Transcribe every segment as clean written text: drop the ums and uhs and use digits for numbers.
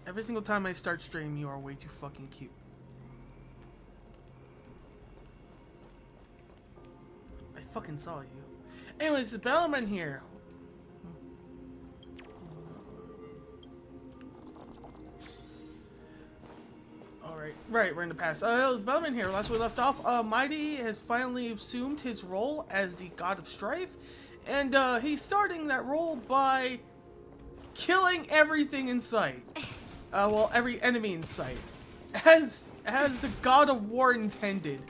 Every single time I start stream, you are way too fucking cute. I fucking saw you. Anyways, the Bellman here. Alright, right, we're in the past. It's Bellman here. Last we left off, Mighty has finally assumed his role as the God of Strife. And he's starting that role by killing everything in sight. Well, every enemy in sight. As the God of War intended.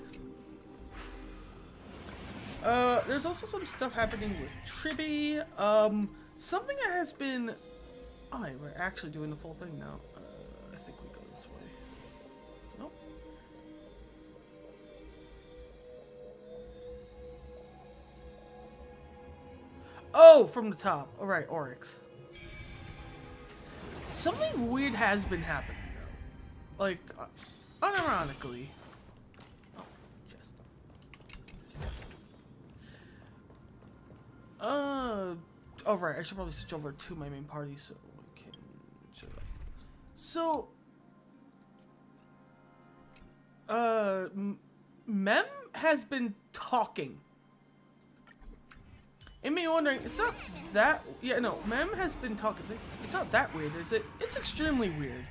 There's also some stuff happening with Tribby. Something that has been... Oh, wait, we're actually doing the full thing now. I think we go this way. Nope. Oh, from the top. Alright, Oryx. Something weird has been happening, though. Like, unironically. Oh, chest. Oh, right, I should probably switch over to my main party so we can... So... Mem has been talking. It may be wondering, it's not that... Yeah, no, Mem has been talking. It's not that weird, is it? It's extremely weird.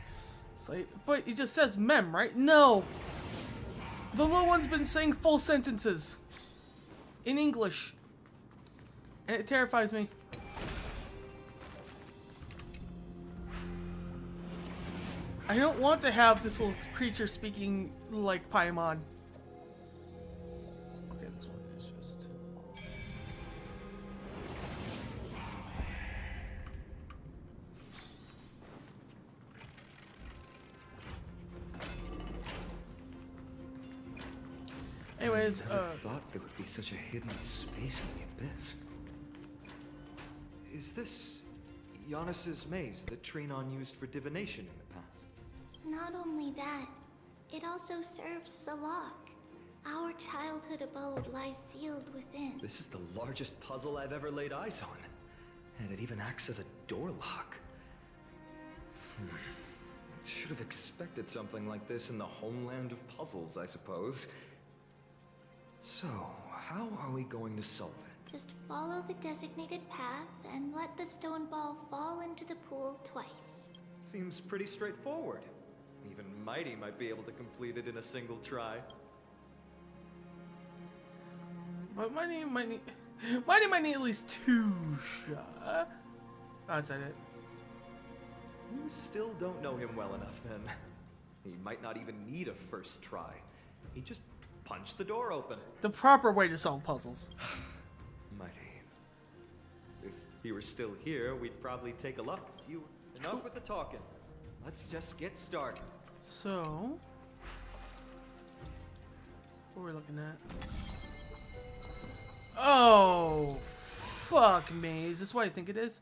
It's like, but it just says Mem, right? No! The little one's been saying full sentences. In English. And it terrifies me. I don't want to have this little creature speaking like Paimon. Okay, this one is just... Anyways, I never thought there would be such a hidden space in the abyss. Is this Giannis's maze that Trinon used for divination in the past? Not only that, it also serves as a lock. Our childhood abode lies sealed within. This is the largest puzzle I've ever laid eyes on. And it even acts as a door lock. Should have expected something like this in the homeland of puzzles, I suppose. So, how are we going to solve it? Just follow the designated path and let the stone ball fall into the pool twice. Seems pretty straightforward. Even Mighty might be able to complete it in a single try. But Mighty might need at least 2 shots. Oh, is that it? You still don't know him well enough then. He might not even need a first try. He just punched the door open. The proper way to solve puzzles. Mighty. If he were still here, we'd probably take a look. Enough with the talking. Let's just get started. So, what are we looking at? Oh, fuck me. Is this what I think it is?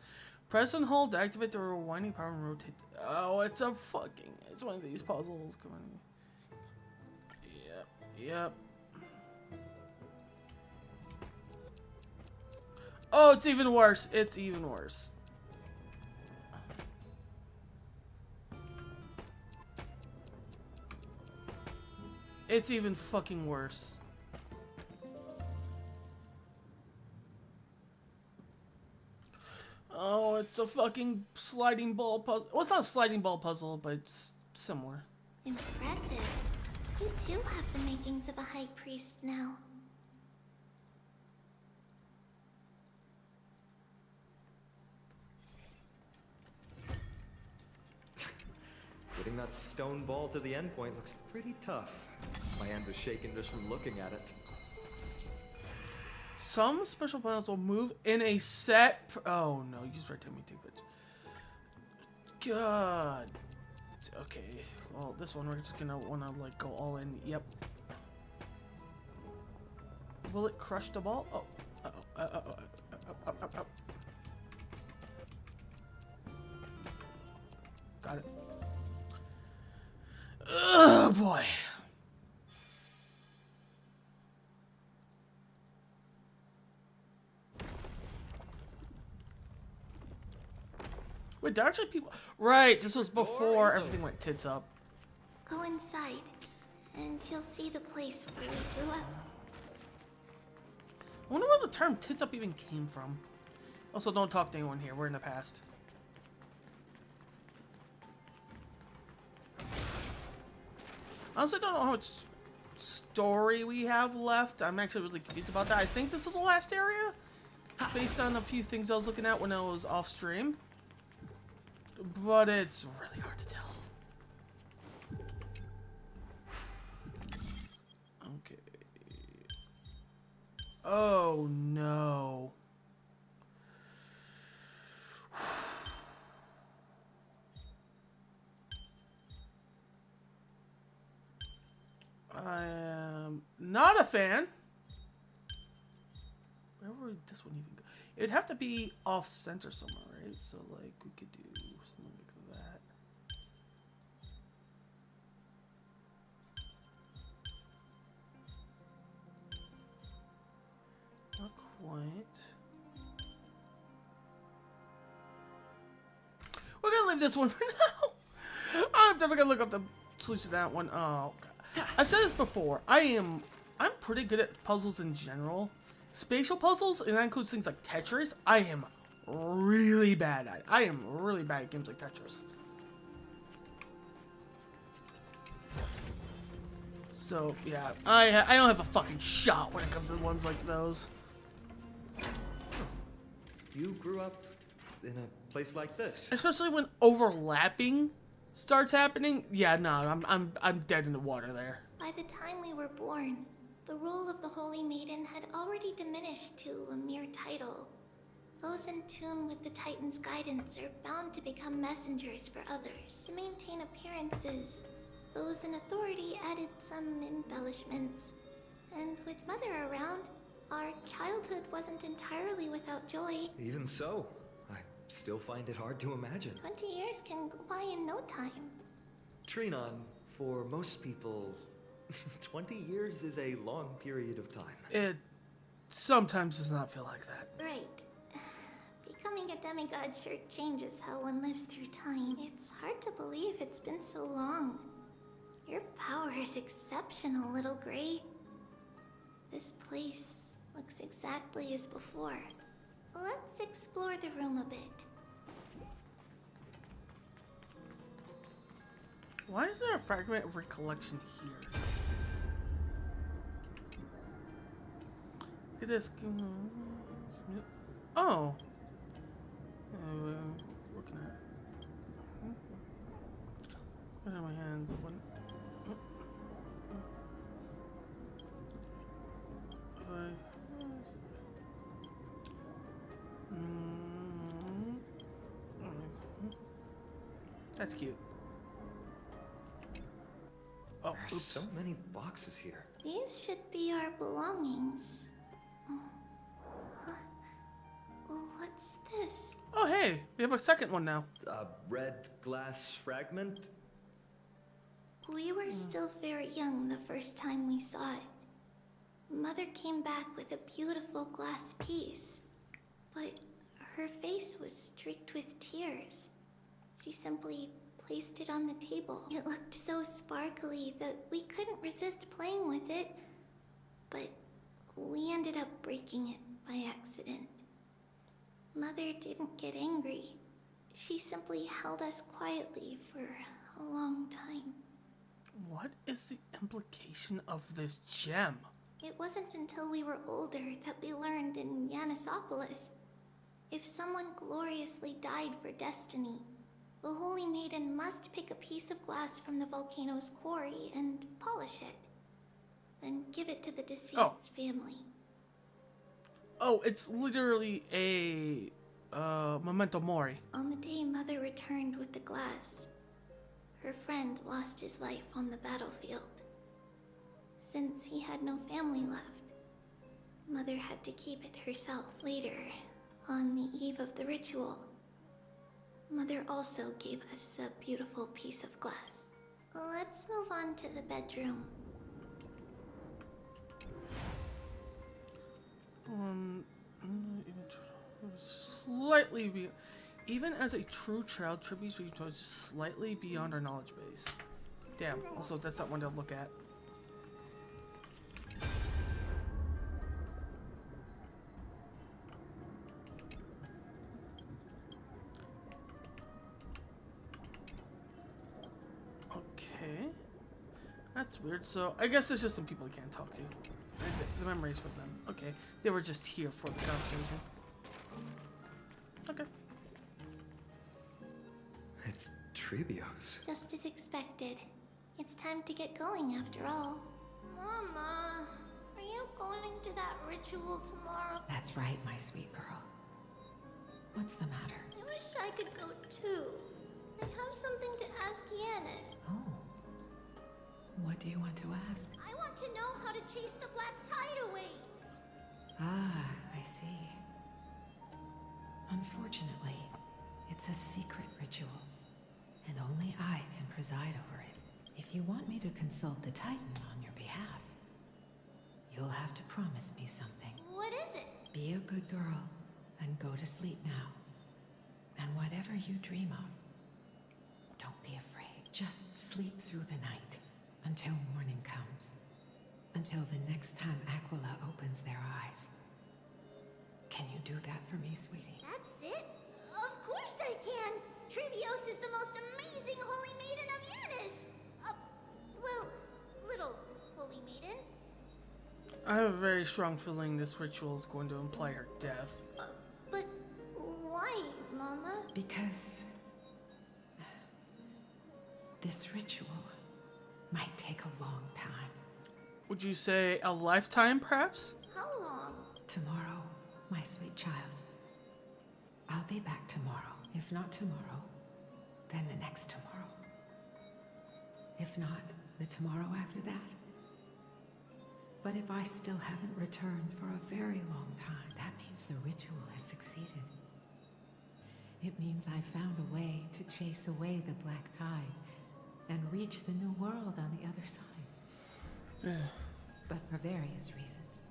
Press and hold to activate the rewinding power and rotate. Oh, it's one of these puzzles. Come on. Yep. Oh, it's even worse. It's even worse. It's even fucking worse. Oh, it's a fucking sliding ball puzzle. Well, it's not a sliding ball puzzle, but it's similar. Impressive. You too have the makings of a high priest now. Getting that stone ball to the endpoint looks pretty tough. My hands are shaking just from looking at it. Some special panels will move in a set. Oh no, use right time me take it. God. Okay. Well, this one we're just gonna wanna like go all in. Yep. Will it crush the ball? Oh. Got it. Oh boy. Wait, there are actually people. Right, this was before everything went tits up. Go inside, and you'll see the place where we grew up. I wonder where the term tits up even came from. Also, don't talk to anyone here. We're in the past. I honestly don't know how much story we have left. I'm actually really confused about that. I think this is the last area, based on a few things I was looking at when I was off stream. But it's really hard to tell. Okay. Oh no. I am not a fan. Where would this one even go? It'd have to be off center somewhere, right? So like we could do something like that. Not quite. We're gonna leave this one for now. I'm definitely gonna look up the solution to that one. Oh, God. I've said this before. I'm pretty good at puzzles in general. Spatial puzzles, and that includes things like Tetris, I am really bad at. I am really bad at games like Tetris. So, yeah, I don't have a fucking shot when it comes to ones like those. You grew up in a place like this. Especially when overlapping starts happening. Yeah, no, I'm dead in the water there. By the time we were born, the role of the Holy Maiden had already diminished to a mere title. Those in tune with the Titan's guidance are bound to become messengers for others. To maintain appearances, those in authority added some embellishments. And with Mother around, our childhood wasn't entirely without joy. Even so, I still find it hard to imagine. 20 years can go by in no time. Trinon, for most people, 20 years is a long period of time. It sometimes does not feel like that. Right. Becoming a demigod sure changes how one lives through time. It's hard to believe it's been so long. Your power is exceptional, Little Gray. This place looks exactly as before. Let's explore the room a bit. Why is there a fragment of recollection here? Look at this. Oh. Working at. Put it in my hands. That's cute. Oh, There's oops. so many boxes here. These should be our belongings. What's this? Oh, hey, we have a second one now. A red glass fragment? We were still very young the first time we saw it. Mother came back with a beautiful glass piece, but her face was streaked with tears. She simply placed it on the table. It looked so sparkly that we couldn't resist playing with it, but we ended up breaking it by accident. Mother didn't get angry. She simply held us quietly for a long time. What is the implication of this gem? It wasn't until we were older that we learned in Yanisopolis. If someone gloriously died for destiny, the Holy Maiden must pick a piece of glass from the volcano's quarry and polish it. Then give it to the deceased's family. Oh, it's literally a memento mori. On the day Mother returned with the glass, her friend lost his life on the battlefield. Since he had no family left, Mother had to keep it herself. Later, on the eve of the ritual, Mother also gave us a beautiful piece of glass. Let's move on to the bedroom. Slightly be Even as a true child, tributes we was just slightly beyond our knowledge base. Damn, also that's not one to look at. Okay. That's weird. So I guess there's just some people I can't talk to. The memories for them. Okay. They were just here for the conversation. Okay. It's Trebios. Just as expected. It's time to get going after all. Mama, are you going to that ritual tomorrow? That's right, my sweet girl. What's the matter? I wish I could go too. I have something to ask Yanis. Oh. What do you want to ask? I want to know how to chase the black tide away. Ah, I see. Unfortunately, it's a secret ritual, and only I can preside over it. If you want me to consult the Titan on your behalf, you'll have to promise me something. What is it? Be a good girl and go to sleep now. And whatever you dream of, don't be afraid. Just sleep through the night until morning comes. Until the next time Aquila opens their eyes. Can you do that for me, sweetie? That's it? Of course I can! Trebios is the most amazing holy maiden of Yanis! Well, little holy maiden. I have a very strong feeling this ritual is going to imply her death. But why, Mama? Because this ritual might take a long time. Would you say a lifetime, perhaps? How long? Tomorrow, my sweet child. I'll be back tomorrow. If not tomorrow, then the next tomorrow. If not, the tomorrow after that. But if I still haven't returned for a very long time, that means the ritual has succeeded. It means I found a way to chase away the black tide and reach the new world on the other side. But for various reasons,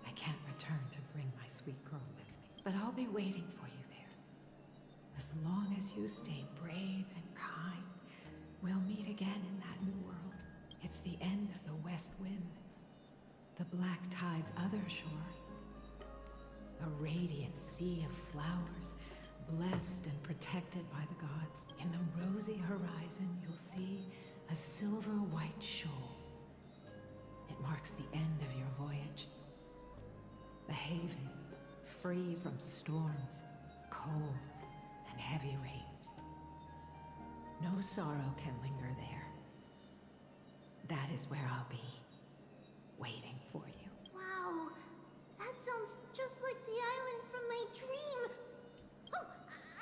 I can't return to bring my sweet girl with me. But I'll be waiting for you there. As long as you stay brave and kind, we'll meet again in that new world. It's the end of the west wind, the black tide's other shore. A radiant sea of flowers, blessed and protected by the gods. In the rosy horizon, you'll see a silver-white shoal. It marks the end of your voyage. A haven, free from storms, cold, and heavy rains. No sorrow can linger there. That is where I'll be, waiting for you. Wow, that sounds just like the island from my dream. Oh,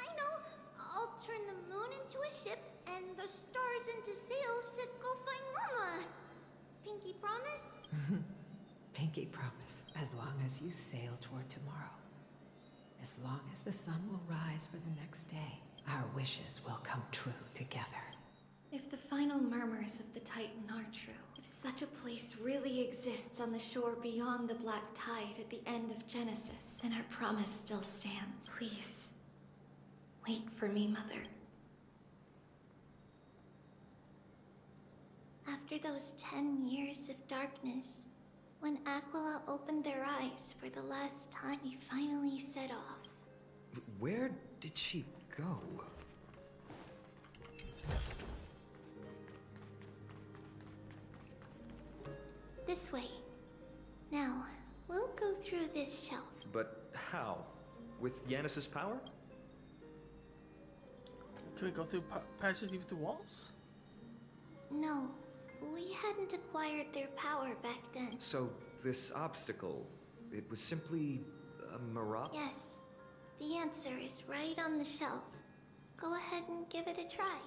I know. I'll turn the moon into a ship and the stars into sails to go find Mama. Pinky promise? Pinky promise, as long as you sail toward tomorrow. As long as the sun will rise for the next day, our wishes will come true together. If the final murmurs of the Titan are true, if such a place really exists on the shore beyond the black tide at the end of Genesis, then our promise still stands. Please, wait for me, Mother. After those 10 years of darkness, when Aquila opened their eyes for the last time, he finally set off. Where did she go? This way. Now, we'll go through this shelf. But how? With Yanis's power? Can we go through passages even through walls? No, we hadn't acquired their power back then. So, this obstacle, it was simply a mirage? Yes, the answer is right on the shelf. Go ahead and give it a try.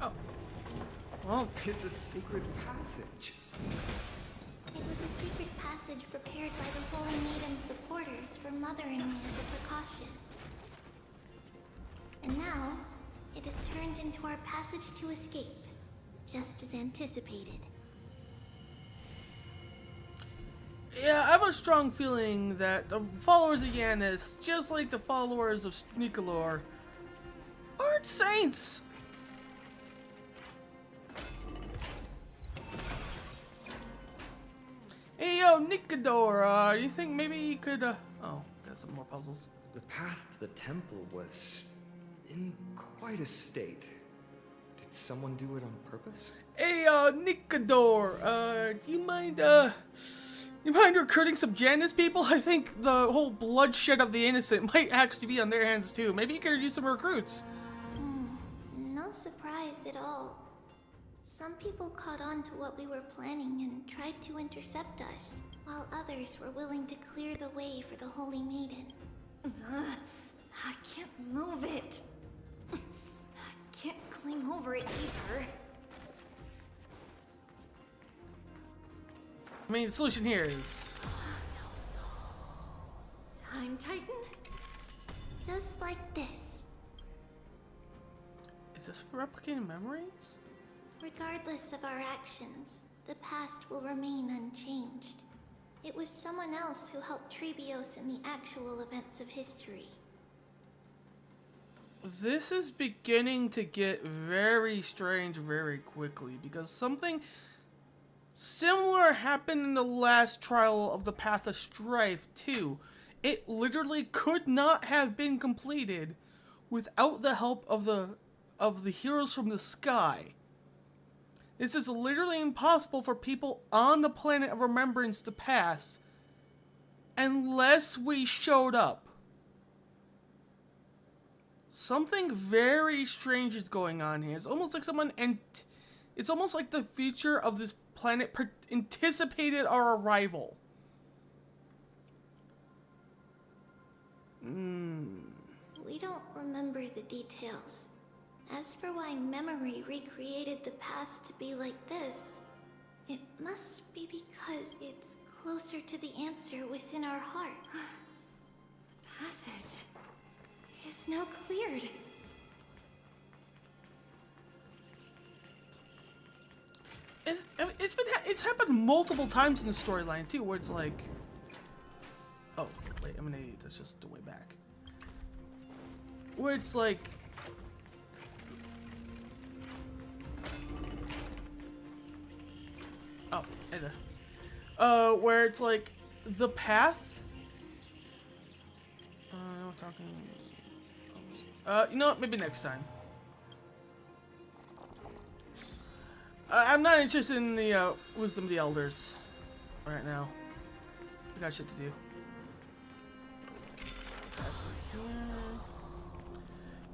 Oh. Well, It's a secret passage. It was a secret passage prepared by the Holy Maiden's supporters for Mother and me as a precaution. And now, it has turned into our passage to escape, just as anticipated. Yeah, I have a strong feeling that the followers of Yanis, just like the followers of Nicolor, aren't saints. Hey, yo, Nicodor, you think maybe you could, oh, got some more puzzles. The path to the temple was in quite a state. Did someone do it on purpose? Hey, Nicodor, do you mind recruiting some Janus people? I think the whole bloodshed of the innocent might actually be on their hands too. Maybe you could use some recruits. No surprise at all. Some people caught on to what we were planning and tried to intercept us, while others were willing to clear the way for the Holy Maiden. I can't move it. I can't climb over it either. I mean, the solution here is... Time Titan? Just like this. Is this for replicating memories? Regardless of our actions, the past will remain unchanged. It was someone else who helped Trebios in the actual events of history. This is beginning to get very strange very quickly, because something similar happened in the last trial of the Path of Strife too. It literally could not have been completed without the help of the heroes from the sky. This is literally impossible for people on the planet of remembrance to pass unless we showed up. Something very strange is going on here. It's almost like it's almost like the future of this planet anticipated our arrival. We don't remember the details. As for why memory recreated the past to be like this, it must be because it's closer to the answer within our heart. Passage is now cleared. It's happened multiple times in the storyline too, where it's like, oh wait, I'm an idiot. That's just the way back. Where it's like, oh, and where it's like the path. We're talking. You know what? Maybe next time. I'm not interested in the wisdom of the elders right now. We got shit to do. That's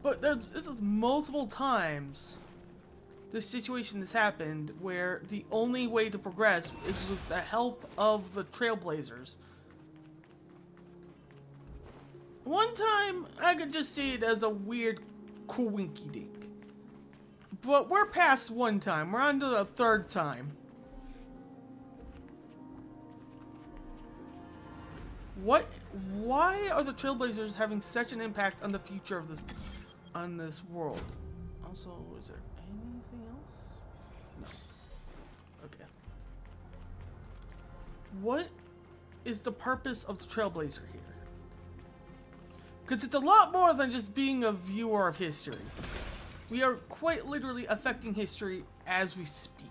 but this is multiple times this situation has happened where the only way to progress is with the help of the Trailblazers. One time, I could just see it as a weird coinky-dink. But we're past one time. We're on to the third time. What? Why are the Trailblazers having such an impact on the future of this world? Also, is there anything else? No. Okay. What is the purpose of the Trailblazer here? Because it's a lot more than just being a viewer of history. We are quite literally affecting history as we speak.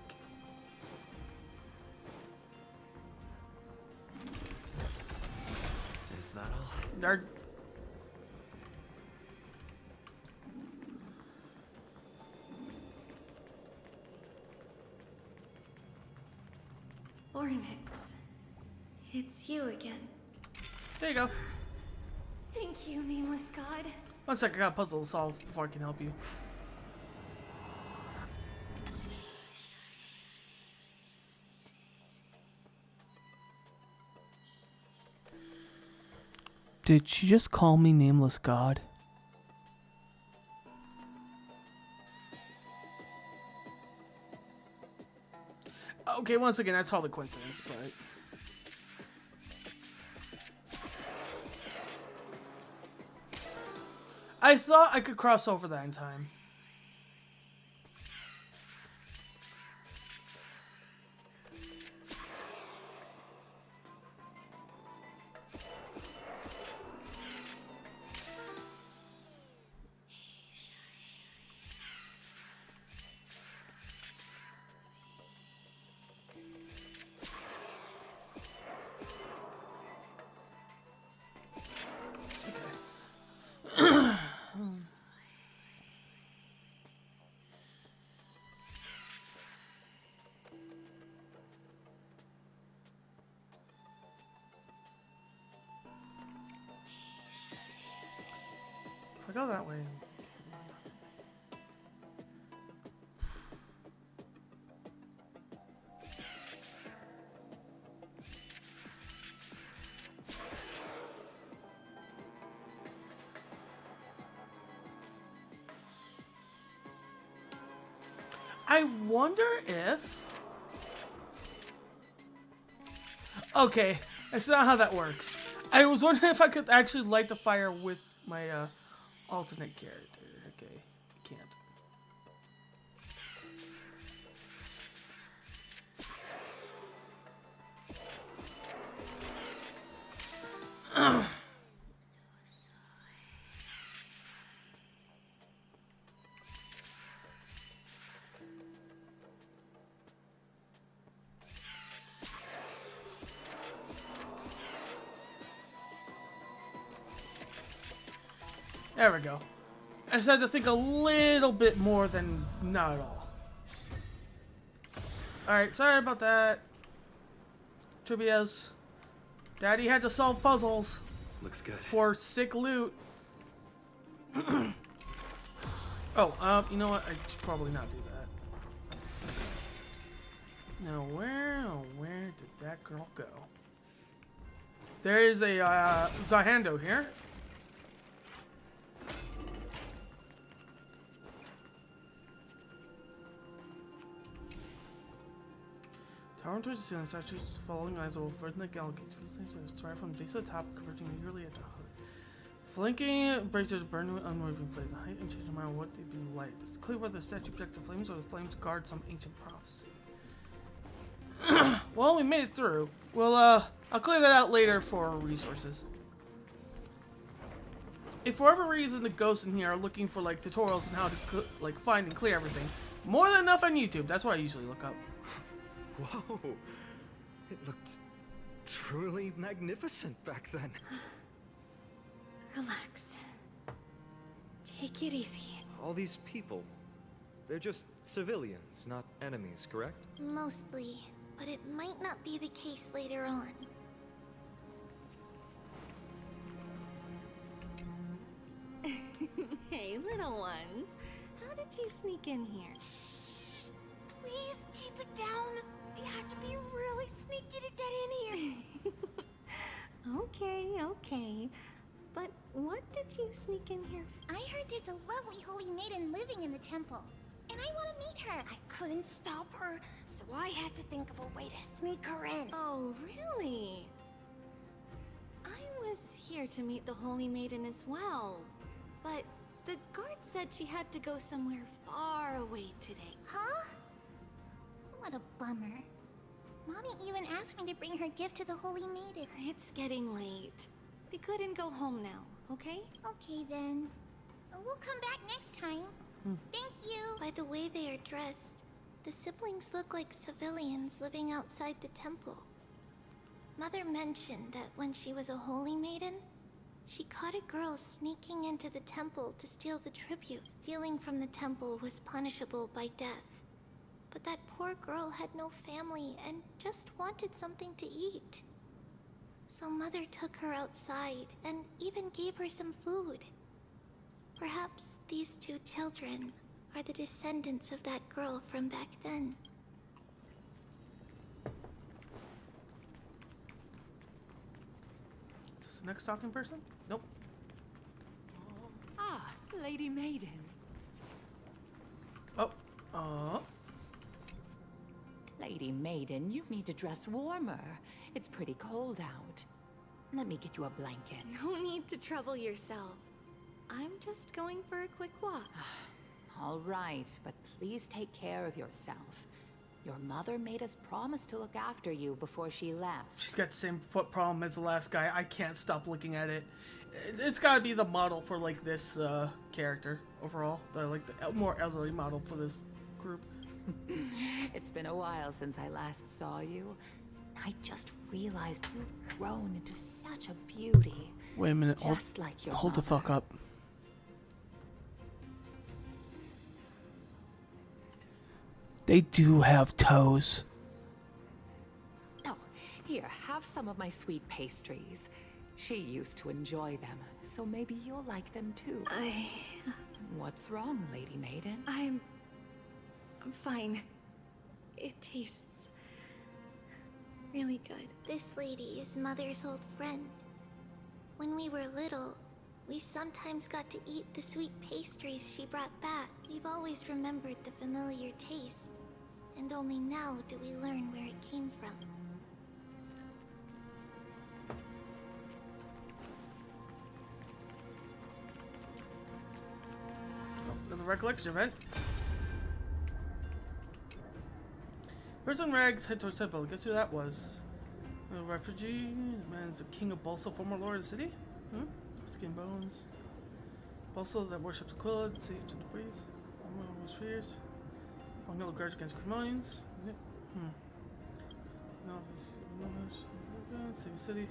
Is that all? Ornix, it's you again. There you go. Thank you, nameless god. One sec, I got a puzzle to solve before I can help you. Did she just call me nameless god? Okay, once again, that's all the coincidence, but... I thought I could cross over that in time. I go that way. I wonder if... Okay, that's not how that works. I was wondering if I could actually light the fire with my alternate character. Okay, I can't. There we go. I just had to think a little bit more than not at all. Alright, sorry about that. Trivias. Daddy had to solve puzzles Looks good. for sick loot. You know what? I should probably not do that. Now, where did that girl go? There is a Zahando here. Towering towards the ceiling, statues following lines will burden the galaxy. Few things that start from the base of the top, converging eagerly at the hood. Flanking braziers burn with unmoving flames. The height and change no matter what they've been light. It's clear whether the statue projects the flames or the flames guard some ancient prophecy. Well, we made it through. Well, I'll clear that out later for resources. If for whatever reason the ghosts in here are looking for like tutorials on how to like find and clear everything, more than enough on YouTube. That's what I usually look up. Whoa! It looked truly magnificent back then. Relax. Take it easy. All these people, they're just civilians, not enemies, correct? Mostly, but it might not be the case later on. Hey, little ones. How did you sneak in here? Please keep it down. We had to be really sneaky to get in here. Okay. But what did you sneak in here for? I heard there's a lovely holy maiden living in the temple, and I want to meet her. I couldn't stop her, so I had to think of a way to sneak her in. Oh, really? I was here to meet the Holy Maiden as well, but the guard said she had to go somewhere far away today. Huh? What a bummer. Mommy even asked me to bring her gift to the holy maiden. It's getting late. We couldn't go home now, okay? Okay then. We'll come back next time. Thank you. By the way they are dressed, the siblings look like civilians living outside the temple. Mother mentioned that when she was a holy maiden, she caught a girl sneaking into the temple to steal the tribute. Stealing from the temple was punishable by death. But that poor girl had no family and just wanted something to eat. So Mother took her outside and even gave her some food. Perhaps these two children are the descendants of that girl from back then. Is this the next talking person? Nope. Ah, Lady Maiden. Oh, Lady Maiden, you need to dress warmer. It's pretty cold out. Let me get you a blanket. No need to trouble yourself. I'm just going for a quick walk. All right, but please take care of yourself. Your mother made us promise to look after you before she left. she's got the same foot problem as the last guy. I can't stop looking at it. It's gotta be the model for like this character overall. Like the more elderly model for this group. It's been a while since I last saw you. I just realized you've grown into such a beauty. Wait a minute. Just like your Hold the fuck mother. up. They do have toes. Oh, here, have some of my sweet pastries. She used to enjoy them, so maybe you'll like them too. What's wrong, Lady Maiden? I'm fine. It tastes really good. This lady is Mother's old friend. When we were little, we sometimes got to eat the sweet pastries she brought back. We've always remembered the familiar taste, and only now do we learn where it came from. The recollection event. Person in rags head towards temple. Guess who that was? A refugee. Man's the king of Bolsa, former lord of the city. Skin bones. Bolsa that worships Aquila, sage and the breeze. Almost fears. Long yellow grudge against criminals. Yep. No, this City City.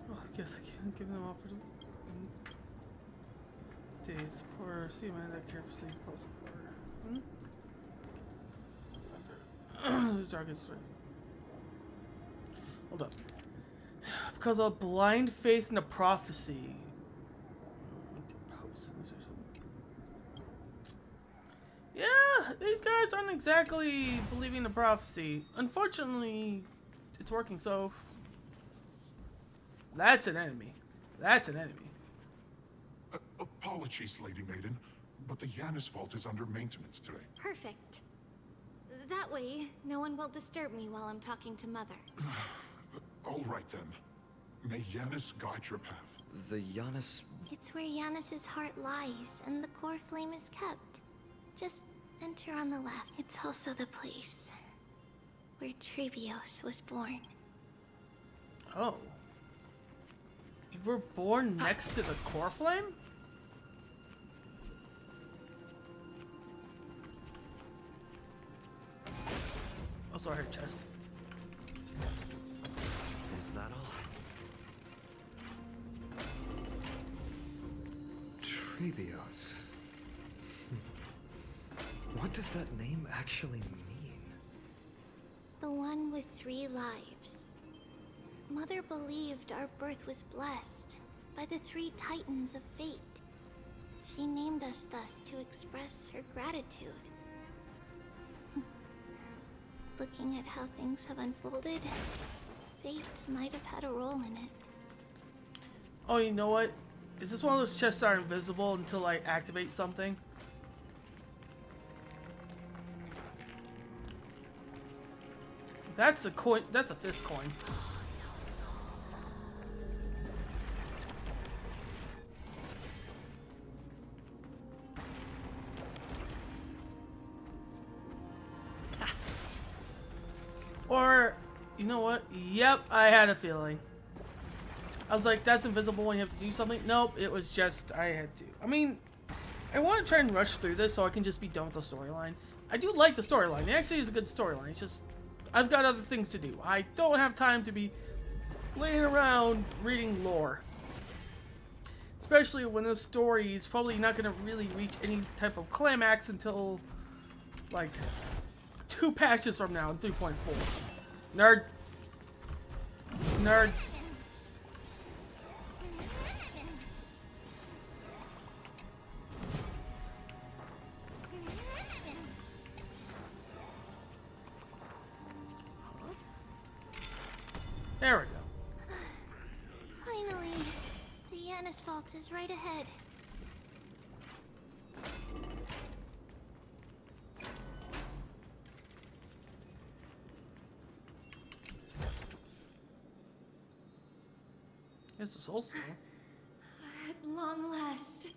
Oh, I guess I can't give them offer to days. Poor see man that care for safe false This darkest story. Hold up. Because of blind faith in a prophecy. Yeah, these guys aren't exactly believing the prophecy. Unfortunately, it's working, so... That's an enemy. That's an enemy. Apologies, Lady Maiden, but the Yanis vault is under maintenance today. Perfect. That way, no one will disturb me while I'm talking to Mother. All right then. May Yanis guide your path. The Yanis... It's where Yanis's heart lies, and the core flame is kept. Just enter on the left. It's also the place where Trebios was born. Oh. You were born next to the core flame? Oh, sorry, her chest. Is that all? Trebios. What does that name actually mean? The one with 3 lives. Mother believed our birth was blessed by the 3 titans of fate. She named us thus to express her gratitude. Looking at how things have unfolded, fate might have had a role in it. Oh, you know what? Is this one of those chests that are invisible until I activate something? That's a coin. That's a fist coin. Or, you know what? Yep, I had a feeling. I was like, that's invisible when you have to do something. Nope, it was just, I had to. I mean, I want to try and rush through this so I can just be done with the storyline. I do like the storyline. It actually is a good storyline. It's just, I've got other things to do. I don't have time to be laying around reading lore. Especially when this story is probably not going to really reach any type of climax until, like, 2 patches from now in 3.4. Nerd. Nerd. There we go. Finally, the Yanis vault is right ahead. Here's the soul stone. At long last.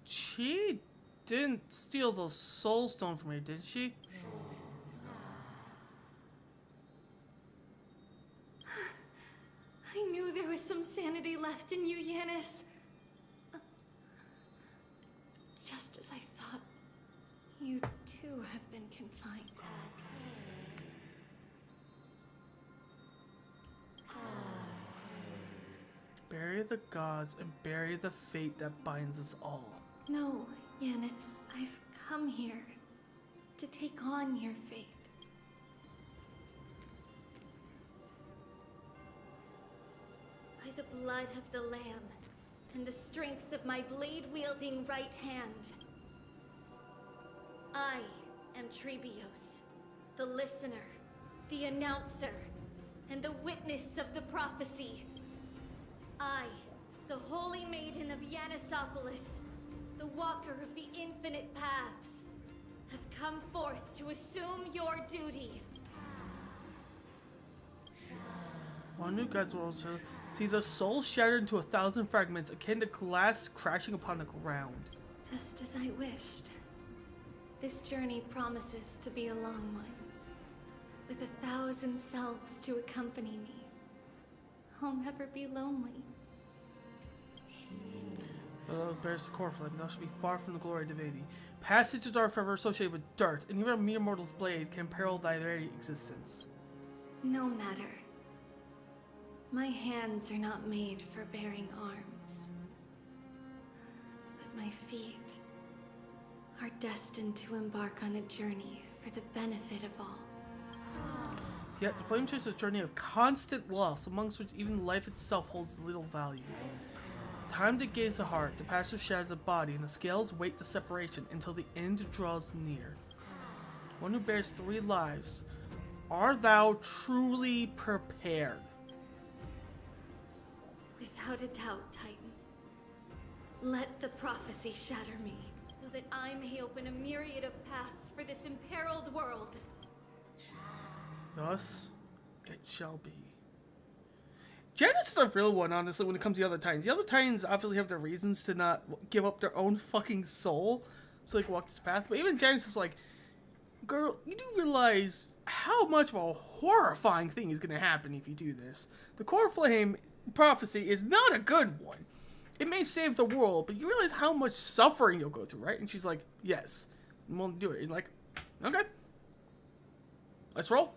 She didn't steal the soul stone from me, did she? I knew there was some sanity left in you, Yanis. Just as I thought, you too have been confined. Bury the gods and bury the fate that binds us all. No, Yanis, I've come here to take on your fate. By the blood of the Lamb and the strength of my blade-wielding right hand, I am Trebios, the listener, the announcer, and the witness of the prophecy. I, the Holy Maiden of Yanisopolis, the walker of the infinite paths, have come forth to assume your duty. One new God's world to see the soul shattered into 1,000 fragments akin to glass crashing upon the ground. Just as I wished. This journey promises to be a long one, with 1,000 selves to accompany me. I'll never be lonely. Bears the core flame, thou shalt be far from the glory of divinity. Passages are forever associated with dirt, and even a mere mortal's blade can peril thy very existence. No matter. My hands are not made for bearing arms. But my feet are destined to embark on a journey for the benefit of all. Yet the flame chase is a journey of constant loss, amongst which even life itself holds little value. Time to gaze the heart, the passage shatters the body, and the scales wait the separation until the end draws near. One who bears 3 lives, art thou truly prepared? Without a doubt, Titan. Let the prophecy shatter me, so that I may open a myriad of paths for this imperiled world. Thus, it shall be. Janice is a real one, honestly, when it comes to the other Titans. The other Titans obviously have their reasons to not give up their own fucking soul so they can walk this path. But even Janice is like, girl, you do realize how much of a horrifying thing is going to happen if you do this. The core flame prophecy is not a good one. It may save the world, but you realize how much suffering you'll go through, right? And she's like, yes, I'm willing to do it. And like, okay, let's roll.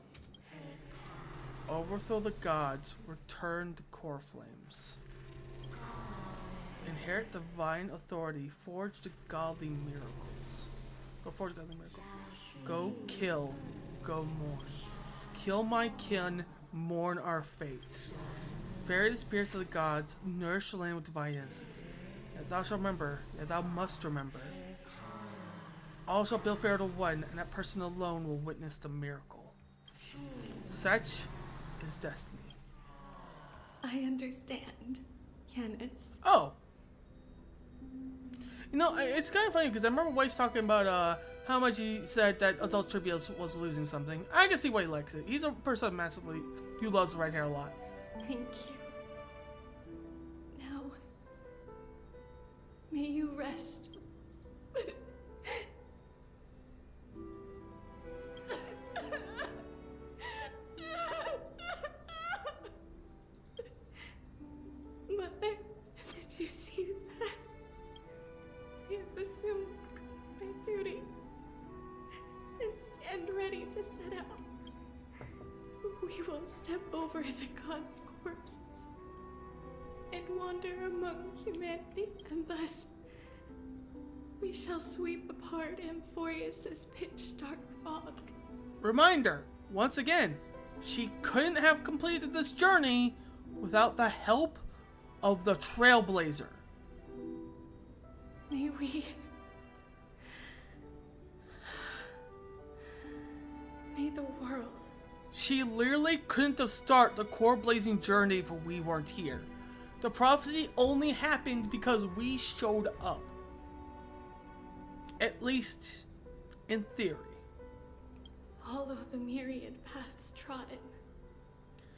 Overthrow the gods, return the core flames. Inherit divine authority, forge the godly miracles. Go forge godly miracles. Go kill, go mourn. Kill my kin, mourn our fate. Bury the spirits of the gods, nourish the land with divine innocence. Yet thou shalt remember, yet thou must remember. All shall build fair to one, and that person alone will witness the miracle. Such is destiny. I understand, Yanis. Oh. You know, it's kind of funny because I remember Weiss talking about how much he said that adult Trebios was losing something. I can see why he likes it. He's a person massively who loves the red hair a lot. Thank you. Now, may you rest. Mother, did you see that? I have assumed my duty and stand ready to set out. We will step over the gods' corpses and wander among humanity, and thus we shall sweep apart Amphorius's pitch-dark fog. Reminder, once again, she couldn't have completed this journey without the help of the Trailblazer. May the world. She literally couldn't have started the core blazing journey if we weren't here. The prophecy only happened because we showed up. At least, in theory. Follow the myriad paths trodden,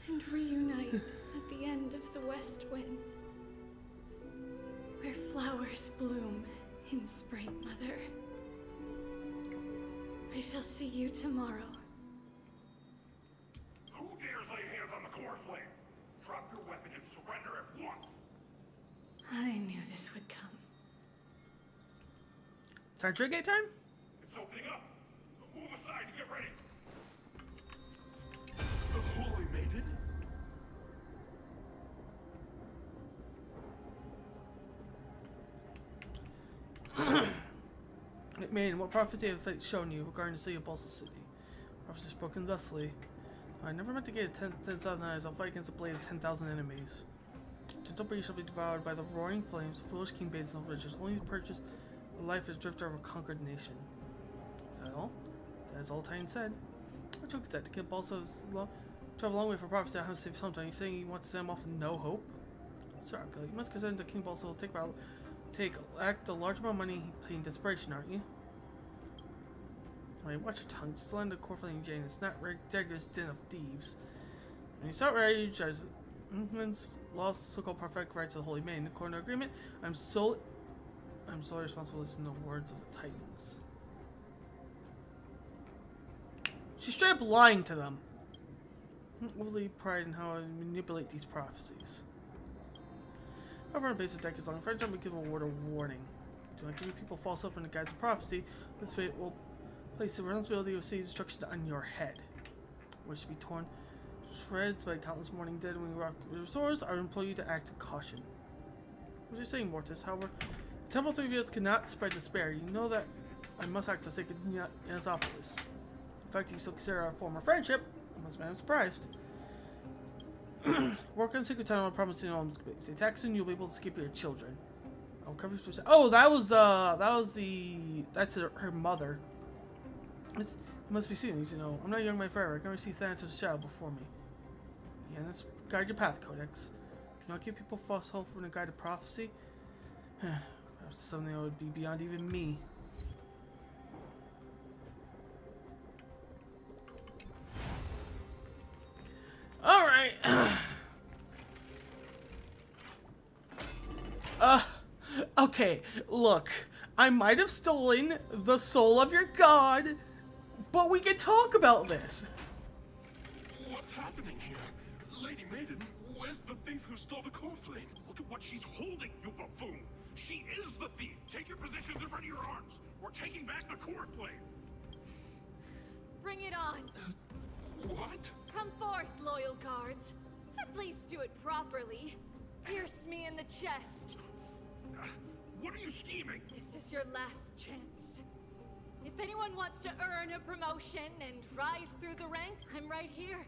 and reunite at the end of the west wind, where flowers bloom in spring, Mother. I shall see you tomorrow. Who dares lay hands on the core flame? Drop your weapon and surrender at once. I knew this would come. Time trade gate time? It's opening up. Move aside and get ready. The Holy Maiden? Maiden, what prophecy have fate shown you regarding the city of Balsa City? Prophecy spoken thusly. I never meant to get 10,000 eyes. I'll fight against a blade of 10,000 enemies. Gentle breeze shall be devoured by the roaring flames. Foolish king bases no riches. Only to purchase a life as drifter of a conquered nation. Is that all? That is all Titan said. What joke is that? To kill Balsa is travel a long way for prophecy. I have to save some time. You saying he wants to send him off with no hope? Sir, uncle, you must consider that King Balsa will act a large amount of money he paid in desperation, aren't you? Wait, watch your tongue. Slender Corfling Jane. It's not Jagger's den of thieves. When you start ready, you judge lost so-called prophetic rights of the Holy Maiden. According to agreement, I'm solely responsible to listen to the words of the Titans. She's straight up lying to them. Overly pride in how I manipulate these prophecies. However, on basic deck is long. French time we give a word of warning. Do not give people false hope in the guise of prophecy. This fate will place the responsibility of seeing destruction on your head, which should be torn to shreds by countless mourning dead when you rock with swords. I implore you to act with caution. What are you saying, Mortis? However, the Temple of Three Fields cannot spread despair. You know that I must act to sake of Yanisopolis. In fact, you still consider our former friendship. I must be surprised. Work on Secret Tunnel. I promise you know if they attack soon, you'll be able to escape your children. I'll cover you for. Oh, that's her mother. It must be soon, you know. I'm not young, my forever. I can only see Thanatos' shadow before me. Yeah, let's guide your path, Codex. Do not give people false hope when a guide to prophecy. Perhaps something that would be beyond even me. Alright. Okay, look. I might have stolen the soul of your god, but we can talk about this. What's happening here? Lady Maiden, where's the thief who stole the core flame? Look at what she's holding, you buffoon! She is the thief! Take your positions and ready your arms! We're taking back the core flame! Bring it on! What? Come forth, loyal guards. At least do it properly. Pierce me in the chest. What are you scheming? This is your last chance. If anyone wants to earn a promotion and rise through the ranks, I'm right here.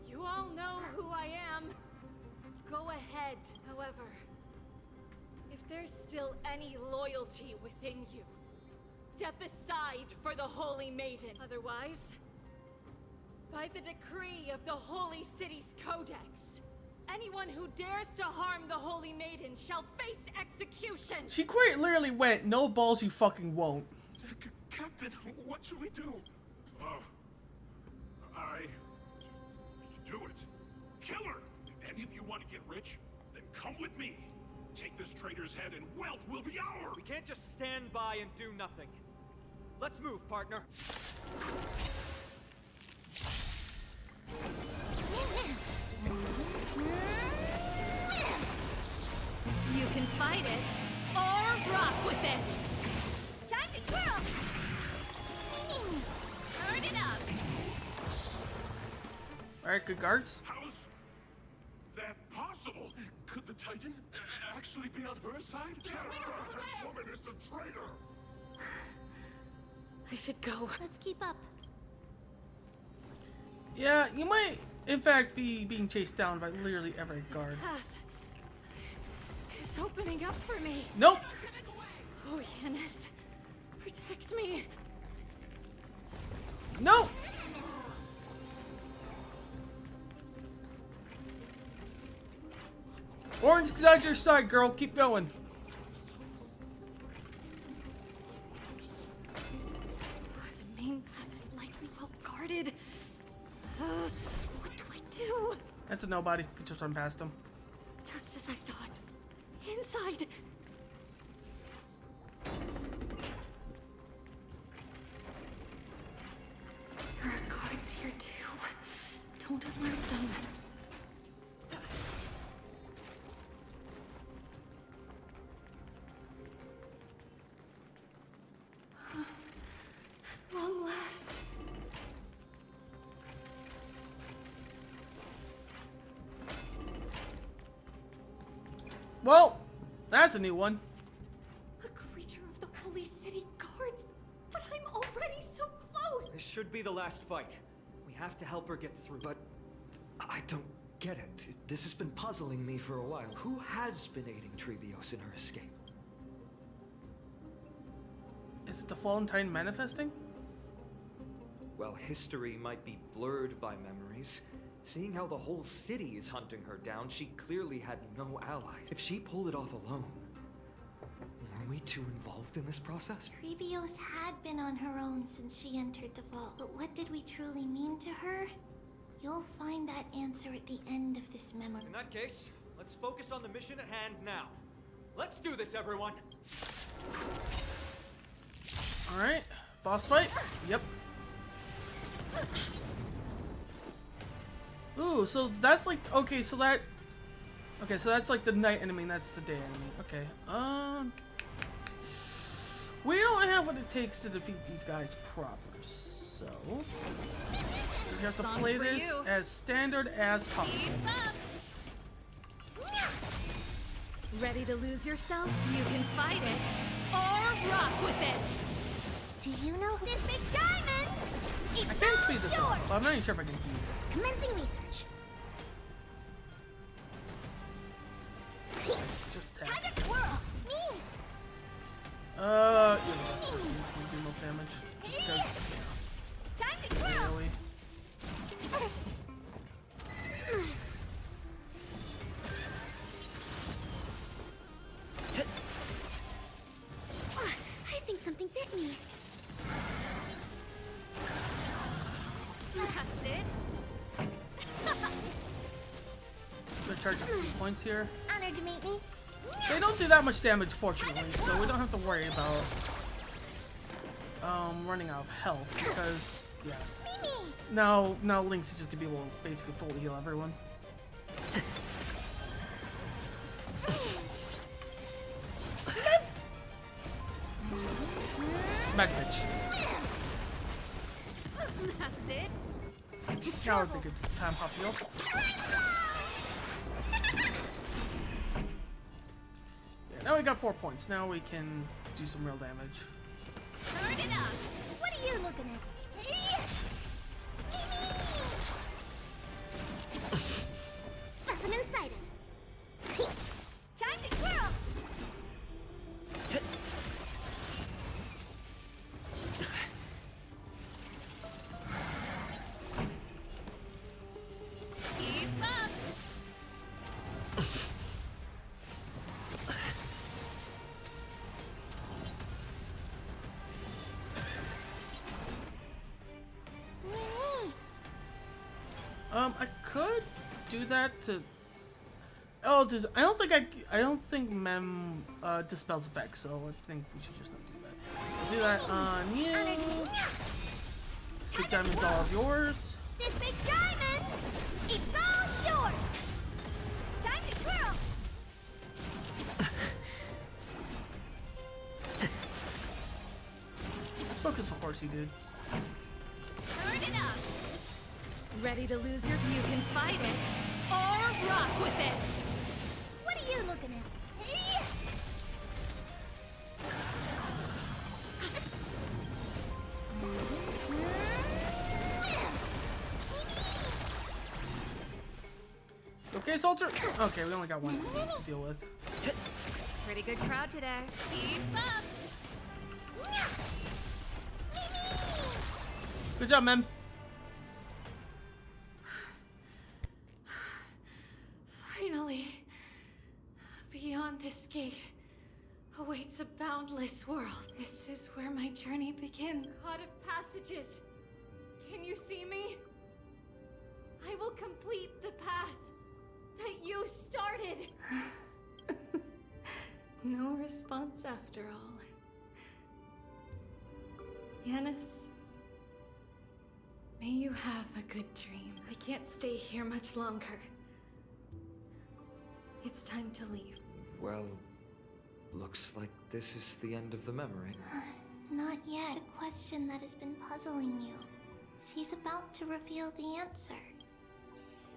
You all know who I am. Go ahead. However, if there's still any loyalty within you, step aside for the Holy Maiden. Otherwise, by the decree of the Holy City's Codex, anyone who dares to harm the Holy Maiden shall face execution! She quite literally went, no balls you fucking won't. Captain, what should we do? Do it. Kill her! If any of you want to get rich, then come with me. Take this traitor's head and wealth will be ours! We can't just stand by and do nothing. Let's move, partner. You can fight it, or rock with it! Time to twirl! Turn it up! Alright, good guards. How's that possible? Could the Titan actually be on her side? That woman is the traitor! I should go. Let's keep up. Yeah, you might, in fact, be being chased down by literally every guard. Path is opening up for me. Nope. Oh, Yanis, protect me. Nope. Orange is on your side, girl. Keep going. The main path is likely well guarded. What do I do? That's a nobody. Could just run past him. Just as I thought. Inside. There are guards here too. Don't alert them. Long last. Well, that's a new one. A creature of the Holy City Guards. This should be the last fight. We have to help her get through. But I don't get it. This has been puzzling me for a while. Who has been aiding Trebios in her escape? Is it the Fallen Titan manifesting? Well, history might be blurred by memories. Seeing how the whole city is hunting her down, she clearly had no allies. If she pulled it off alone, were we too involved in this process? Trebios had been on her own since she entered the vault. But what did we truly mean to her? You'll find that answer at the end of this memory. In that case, let's focus on the mission at hand now. Let's do this, everyone! Alright, boss fight? Yep. Ooh, so that's like, okay, so that's like the night enemy, and that's the day enemy. Okay, we don't have what it takes to defeat these guys proper, so we have to play this as standard as possible. Ready to lose yourself? You can fight it, or rock with it! Do you know this big diamond? I can speed this up, but I'm not even sure if I can keep it. Commencing research. Just tap. Time to twirl. Me. Yeah, we do most damage. Just because, Time to twirl. really. I think something bit me. That's it. Gonna charge a few points here. Honored to meet me. They don't do that much damage, fortunately, so we don't have to worry about running out of health because yeah. Now Lynx is just gonna be able to basically fully heal everyone. Smack bitch. That's it. Now would be a good time pop heal. Yeah, now we got 4 points. Now we can do some real damage. Turn it up. What are you looking at? Specimen sighted. Time to twirl. Keep up. I could do that to. Oh, I don't think Mem dispels effects, so I think we should just not do that. We'll do that on you. Stick diamond's all of yours. This big diamond, it's all yours. Time to twirl. Let's focus on horsey, dude. Turn it up. Ready to lose you can fight it, or rock with it! What are you looking at? Okay, soldier? Okay, we only got one to deal with. Pretty good crowd today. Keep up! Good job, Mem. Finally, beyond this gate awaits a boundless world. This is where my journey begins. God of passages, can you see me? I will complete the path that you started. No response after all. Yanis, may you have a good dream. I can't stay here much longer. It's time to leave. Well, looks like this is the end of the memory. Not yet. The question that has been puzzling you. She's about to reveal the answer.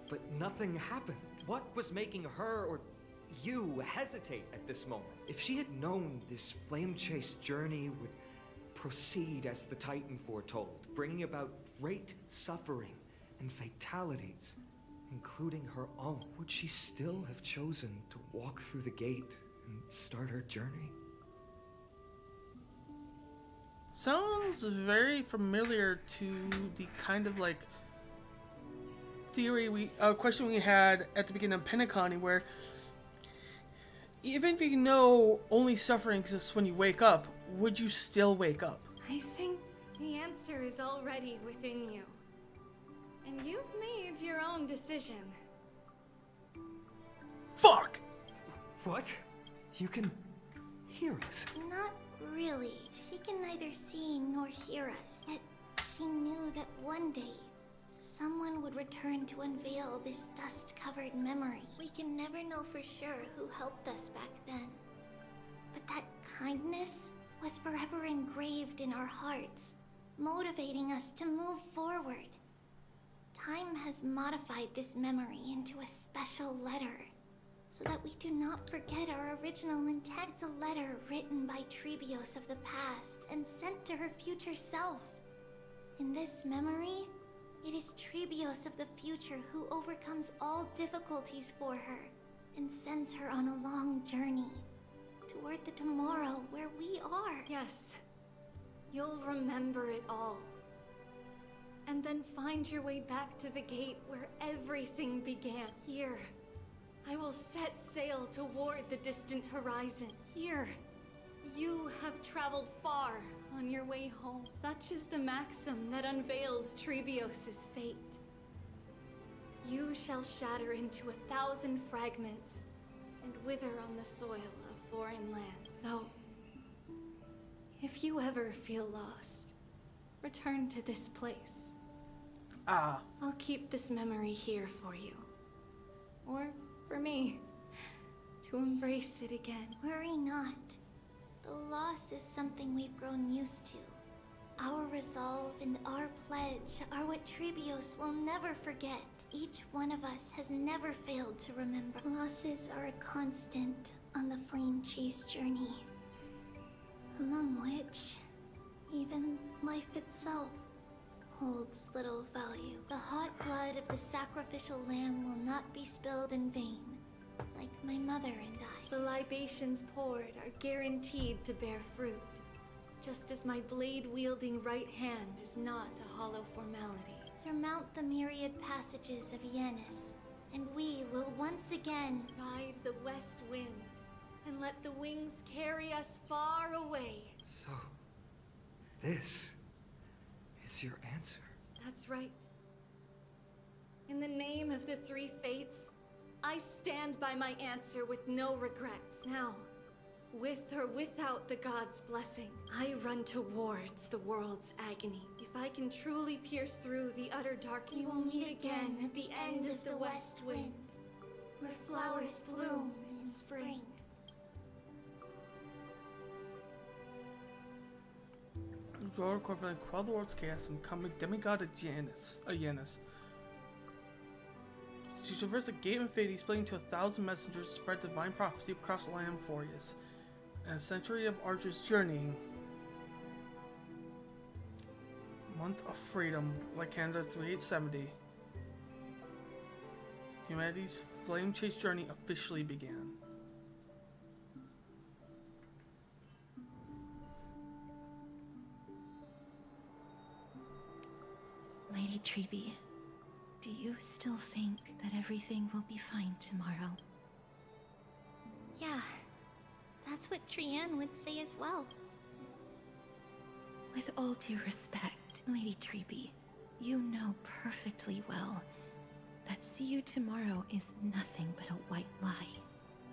But nothing happened. What was making her or you hesitate at this moment? If she had known this flame chase journey would proceed as the Titan foretold, bringing about great suffering and fatalities, including her own, would she still have chosen to walk through the gate and start her journey? Sounds very familiar to the kind of like question we had at the beginning of Pentacon, where even if you know only suffering exists when you wake up, would you still wake up? I think the answer is already within you. And you've made your own decision. Fuck! What? You can hear us? Not really. She can neither see nor hear us. Yet she knew that one day someone would return to unveil this dust-covered memory. We can never know for sure who helped us back then. But that kindness was forever engraved in our hearts, motivating us to move forward. Time has modified this memory into a special letter, so that we do not forget our original intent. It's a letter written by Trebios of the past and sent to her future self. In this memory, it is Trebios of the future who overcomes all difficulties for her and sends her on a long journey toward the Tommorow where we are. Yes, you'll remember it all. And then find your way back to the gate where everything began. Here, I will set sail toward the distant horizon. Here, you have traveled far on your way home. Such is the maxim that unveils Trebios' fate. You shall shatter into 1,000 fragments and wither on the soil of foreign lands. So, if you ever feel lost, return to this place. I'll keep this memory here for you. Or for me, to embrace it again. Worry not. Though loss is something we've grown used to, our resolve and our pledge are what Trebios will never forget. Each one of us has never failed to remember. Losses are a constant on the flame chase journey, among which even life itself holds little value. The hot blood of the sacrificial lamb will not be spilled in vain, like my mother and I. The libations poured are guaranteed to bear fruit, just as my blade-wielding right hand is not a hollow formality. Surmount the myriad passages of Yanis, and we will once again ride the west wind, and let the wings carry us far away. So, this is your answer? That's right. In the name of the three fates, I stand by my answer with no regrets. Now, with or without the god's blessing, I run towards the world's agony. If I can truly pierce through the utter dark, we will meet again at the end of the west wind, where flowers bloom in spring. Royal Corporation quell the world's chaos and become a demigod of Yanis. She traversed the gate of fate, explaining to 1,000 messengers to spread divine prophecy across the land of Forius. And a century of archers journeying. Month of Freedom, like Canada 3870. Humanity's flame chase journey officially began. Lady Treeby, do you still think that everything will be fine tomorrow? Yeah, that's what Trianne would say as well. With all due respect, Lady Treeby, you know perfectly well that see you tomorrow is nothing but a white lie.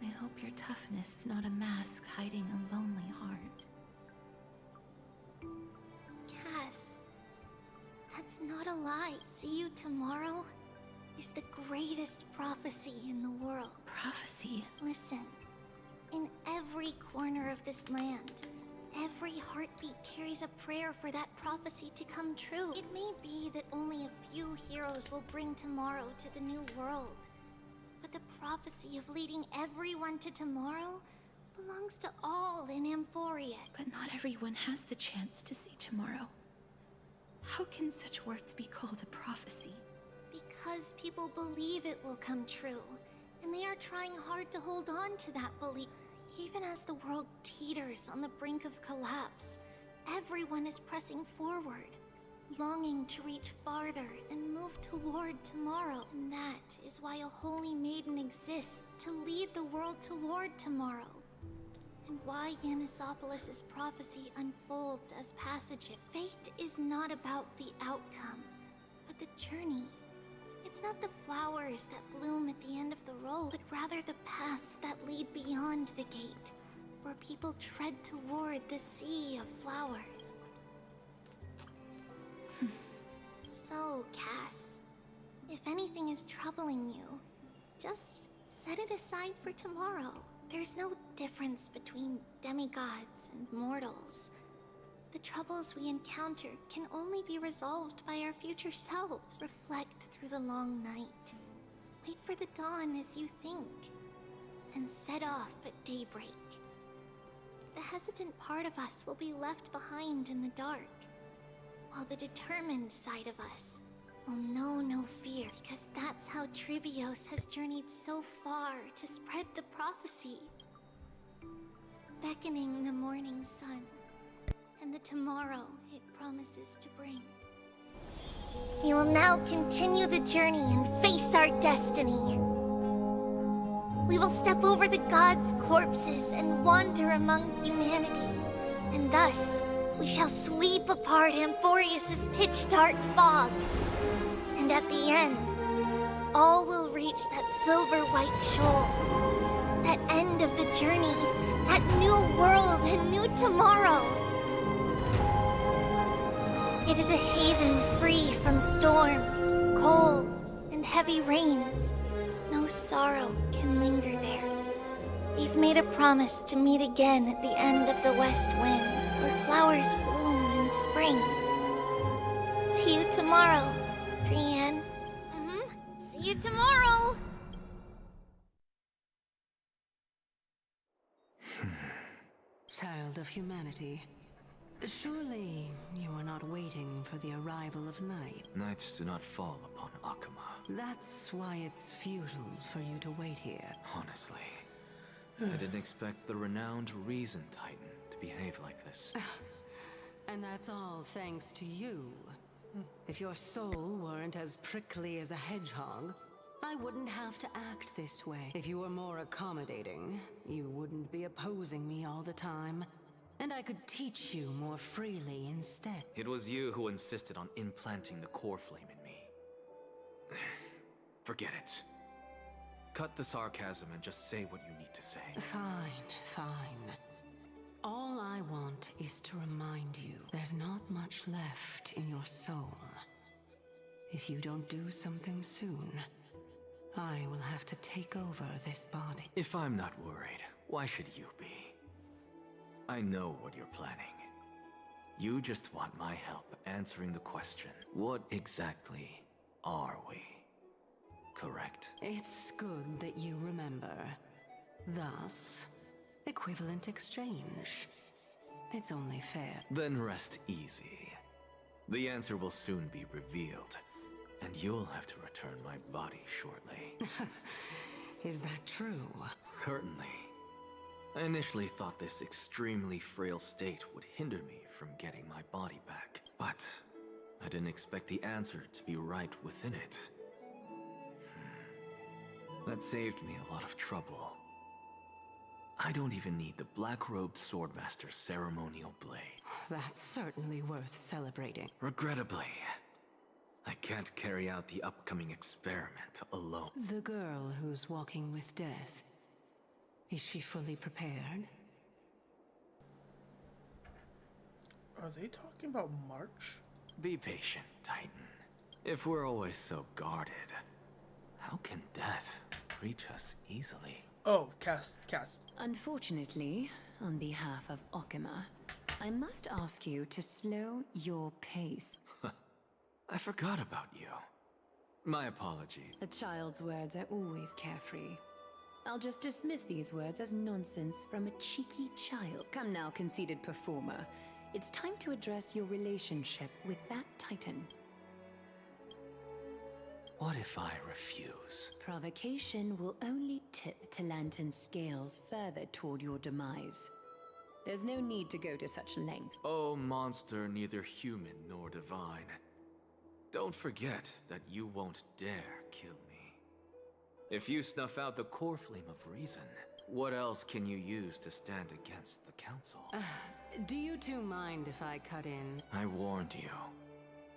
I hope your toughness is not a mask hiding a lonely heart. Cass, that's not a lie. See you tomorrow is the greatest prophecy in the world. Prophecy? Listen, in every corner of this land, every heartbeat carries a prayer for that prophecy to come true. It may be that only a few heroes will bring tomorrow to the new world, but the prophecy of leading everyone to tomorrow belongs to all in Amphoria. But not everyone has the chance to see tomorrow. How can such words be called a prophecy? Because people believe it will come true, and they are trying hard to hold on to that belief. Even as the world teeters on the brink of collapse, everyone is pressing forward, longing to reach farther and move toward tomorrow. And that is why a holy maiden exists to lead the world toward tomorrow. And why Yanisopolis' prophecy unfolds as passage. Fate is not about the outcome, but the journey. It's not the flowers that bloom at the end of the road, but rather the paths that lead beyond the gate, where people tread toward the sea of flowers. So, Cass, if anything is troubling you, just set it aside for tomorrow. There's no difference between demigods and mortals. The troubles we encounter can only be resolved by our future selves. Reflect through the long night. Wait for the dawn as you think, then set off at daybreak. The hesitant part of us will be left behind in the dark, while the determined side of us will know no fear, because that's how Tribios has journeyed so far to spread the prophecy, beckoning the morning sun and the tomorrow it promises to bring. We will now continue the journey and face our destiny. We will step over the gods' corpses and wander among humanity, and thus we shall sweep apart Amphorius' pitch-dark fog. And at the end, all will reach that silver-white shoal, that end of the journey, that new world and new tomorrow. It is a haven free from storms, cold, and heavy rains. No sorrow can linger there. We've made a promise to meet again at the end of the west wind, where flowers bloom in spring. See you tomorrow, Brienne. See you tomorrow! Child of humanity, surely you are not waiting for the arrival of night. Nights do not fall upon Akama. That's why it's futile for you to wait here. Honestly, I didn't expect the renowned Reason Titan to behave like this. And that's all thanks to you. If your soul weren't as prickly as a hedgehog, I wouldn't have to act this way. If you were more accommodating, you wouldn't be opposing me all the time. And I could teach you more freely instead. It was you who insisted on implanting the core flame in me. Forget it. Cut the sarcasm and just say what you need to say. Fine, fine. All I want is to remind you there's not much left in your soul. If you don't do something soon, I will have to take over this body. If I'm not worried, why should you be? I know what you're planning. You just want my help answering the question. What exactly are we? Correct? It's good that you remember. Thus, equivalent exchange. It's only fair. Then rest easy. The answer will soon be revealed, and you'll have to return my body shortly. Is that true? Certainly. I initially thought this extremely frail state would hinder me from getting my body back, but I didn't expect the answer to be right within it. That saved me a lot of trouble. I don't even need the black-robed swordmaster's ceremonial blade. That's certainly worth celebrating. Regrettably, I can't carry out the upcoming experiment alone. The girl who's walking with death, is she fully prepared? Are they talking about March? Be patient, Titan. If we're always so guarded, how can death reach us easily? Oh, cast. Unfortunately, on behalf of Okima, I must ask you to slow your pace. I forgot about you. My apology. A child's words are always carefree. I'll just dismiss these words as nonsense from a cheeky child. Come now, conceited performer. It's time to address your relationship with that titan. What if I refuse? Provocation will only tip Talantan's scales further toward your demise. There's no need to go to such length. Oh, monster neither human nor divine. Don't forget that you won't dare kill me. If you snuff out the core flame of reason, what else can you use to stand against the council? Do you two mind if I cut in? I warned you.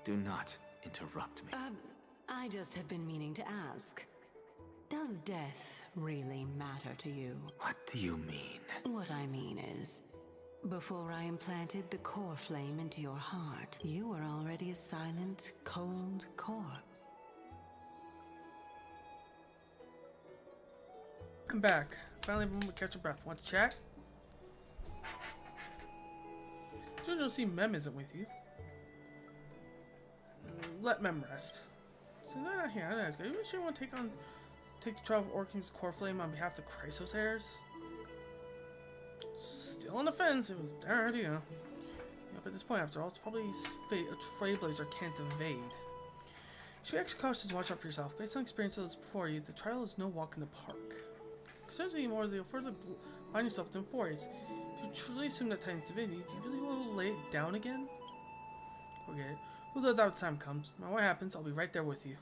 Do not interrupt me. I just have been meaning to ask. Does death really matter to you? What do you mean? What I mean is, before I implanted the core flame into your heart, you were already a silent, cold corpse. I'm back. Finally able to catch a breath. Want to chat? Jojo, see Mem isn't with you. Let Mem rest. Since I'm not here, I ask, are you sure you want to take the trial of Orking's core flame on behalf of the Chrysos heirs? Still on the fence. It was their idea. Yep, at this point, after all, it's probably fate a trailblazer can't evade. You should be extra cautious and watch out for yourself. Based on experiences before you, the trial is no walk in the park. Concerns anymore, you'll further bind yourself to forays. If you truly assume that Titan's divinity, do you really want to lay it down again? Forget it. We'll let that time comes. No matter what happens, I'll be right there with you.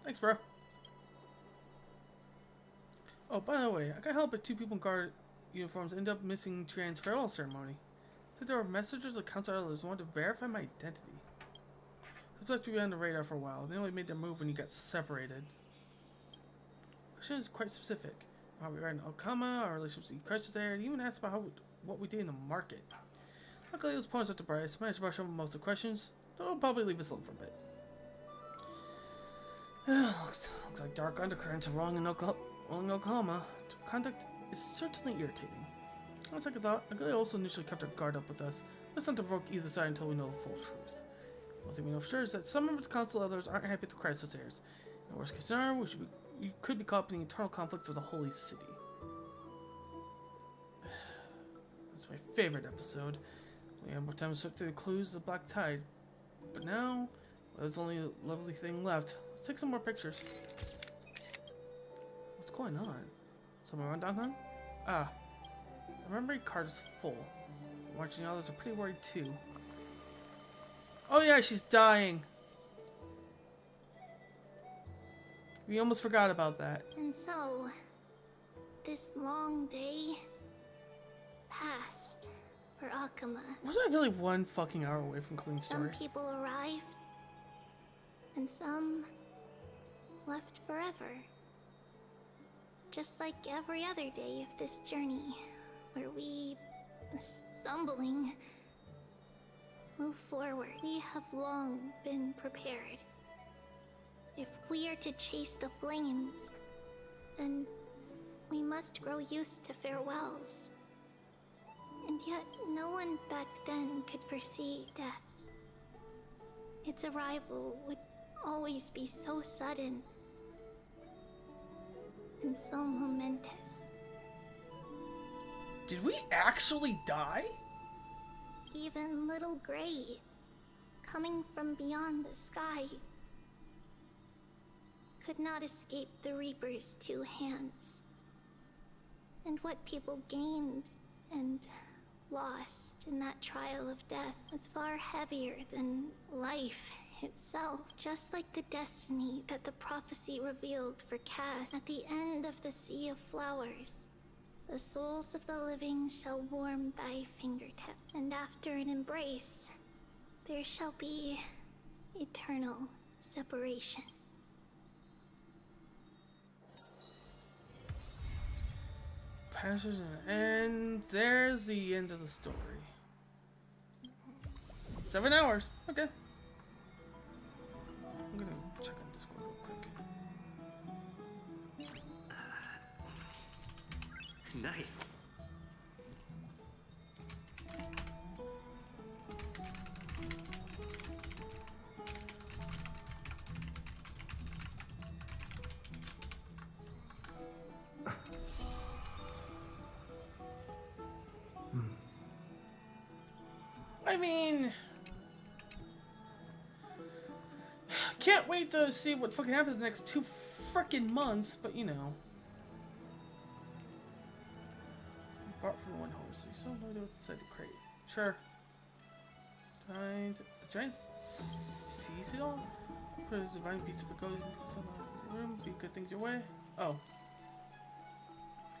Thanks, bro. Oh, by the way, I can't help it two people in guard uniforms end up missing Trian's farewell ceremony. Said there were messengers of council elders who wanted to verify my identity. I've left you on the radar for a while. They only made their move when you got separated. The question is quite specific. How we were in Okama, our relationship with the Chrysos there, and even asked about what we did in the market. Luckily, those points at the brightest. I managed to brush over most of the questions. They'll probably leave us alone for a bit. Looks like dark undercurrents are wrong in Okama. Conduct is certainly irritating. On second thought, Agulia also initially kept her guard up with us. Let's not provoke either side until we know the full truth. One thing we know for sure is that some members of the council elders aren't happy with the Chrysos heirs. In the worst case scenario, we could be caught up in the internal conflicts of the Holy City. That's my favorite episode. We had more time to sort through the clues of the Black Tide. But now, well, there's only a lovely thing left. Let's take some more pictures. What's going on? Somewhere around downtown? Ah. My memory card is full. Watching others are pretty worried too. Oh yeah, she's dying. We almost forgot about that. And so, this long day passed for Akama. Wasn't I really 1 fucking hour away from completing the Some story? people arrived, and some left forever. Just like every other day of this journey, where we, stumbling, move forward. We have long been prepared. If we are to chase the flames, then we must grow used to farewells. And yet, no one back then could foresee death. Its arrival would always be so sudden and so momentous. Did we actually die? Even little Gray, coming from beyond the sky, could not escape the Reaper's 2 hands. And what people gained and lost in that trial of death was far heavier than life itself. Just like the destiny that the prophecy revealed for Cass at the end of the Sea of Flowers. The souls of the living shall warm thy fingertip, and after an embrace, there shall be eternal separation. Passage, and there's the end of the story. 7 hours. Okay. I'm gonna check on Discord real quick. Nice. I mean, can't wait to see what fucking happens the next 2 frickin' months, but you know. Apart from the one horse, you don't know what's inside the crate. Sure. Giant sea seal? Put a divine piece of gold in the room, be good things your way. Oh.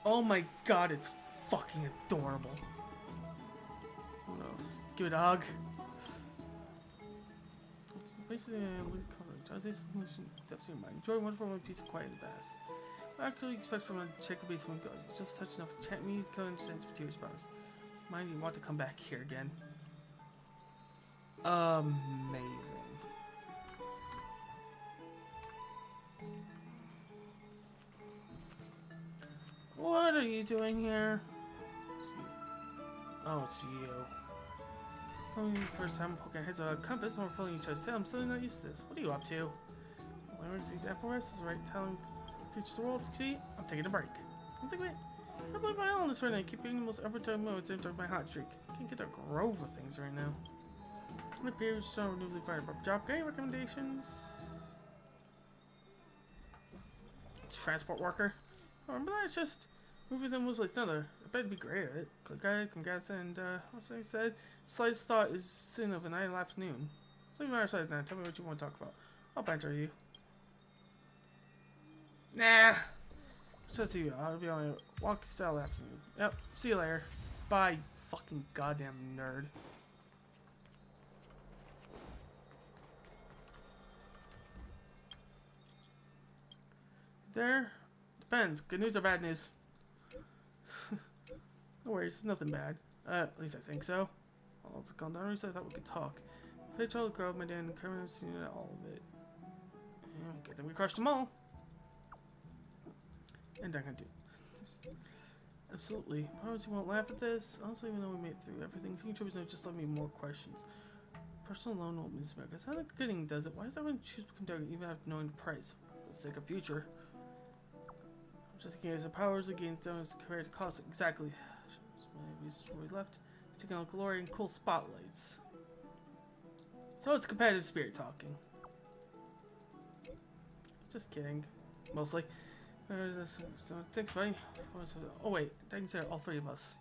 Oh my god, it's fucking adorable. What else? Give it a hug. Basically, coverage. Definitely mind. Enjoy a wonderful piece of quiet in the bass. I actually expect from a check base from God. Just touch enough to chant me, come understand tears promise. Mind you want to come back here again. Amazing. What are you doing here? Oh, it's you. Probably the first time I'm poking heads on a compass and we're pulling each other's tail. I'm still not used to this. What are you up to? Well, I these apple rests is the right telling creatures the world. See, I'm taking a break. I'm thinking, wait, I believe my illness right now. I keep being the most ever-time moments into my hot streak. Can't get a grove of things right now. It appears so newly fired up job. Any recommendations? It's transport worker. Oh, remember that? It's just moving them was like another. I bet it'd be great at it. Congrats, and what's I said? Slightest thought is sin of an idle afternoon. So leave my side now. Tell me what you want to talk about. I'll banter you. Nah. So see you. I'll be on a walk style afternoon. Yep. See you later. Bye, you fucking goddamn nerd. There? Depends. Good news or bad news? No worries, nothing bad. At least I think so. Well, it's gone down. I thought we could talk. Fatal Grove, my dad, and Kermit seen all of it. And good thing we crushed them all. And I'm gonna do. Absolutely. Promise you won't laugh at this. Honestly, even though we made it through everything, YouTubers don't just let me more questions. Personal loan won't miss America. It's not a good thing, does it? Why does everyone choose to become target even after knowing the price? For the sake of future. I'm just thinking as the powers against them as compared to cost. Exactly. We left. Taking all glory and cool spotlights. So it's competitive spirit talking. Just kidding. Mostly. So thanks, buddy. Oh wait, thanks there, all 3 of us.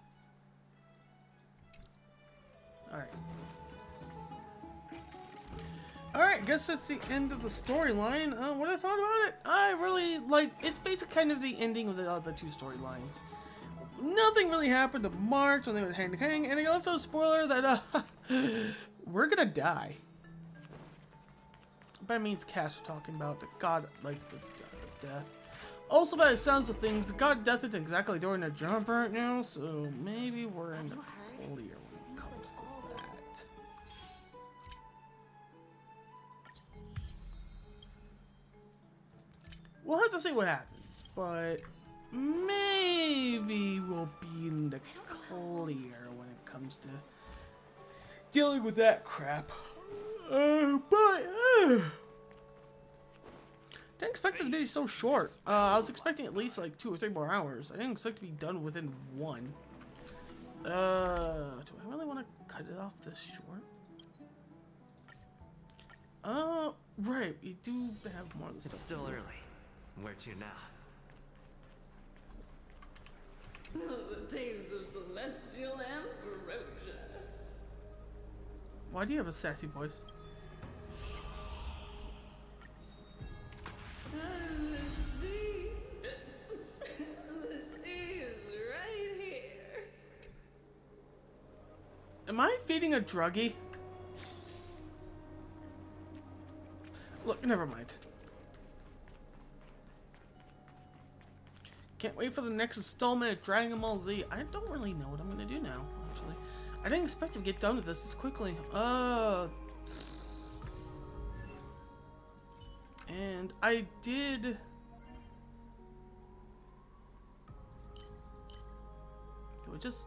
Alright. Alright, I guess that's the end of the storyline. What I thought about it? I really like it's basically kind of the ending of the other 2 storylines. Nothing really happened to March, nothing with Hang Hang, and I also spoiler that we're gonna die. By means Cass we're talking about the god like the death. Also, by the sounds of things, the god death isn't exactly during the jump right now, so maybe we're in the clear when it comes to that. We'll have to see what happens, but maybe we'll be in the clear when it comes to dealing with that crap. Didn't expect it to be so short. I was expecting at least like 2 or 3 more hours. I didn't expect to be done within 1. Do I really want to cut it off this short? Right. We do have more of the stuff. It's still early. Where to now? The taste of celestial ambrosia. Why do you have a sassy voice? The sea is right here. Am I feeding a druggie? Look, never mind. Can't wait for the next installment of Dragon Ball Z. I don't really know what I'm gonna do now, actually. I didn't expect to get done with this quickly. And I did... Do I just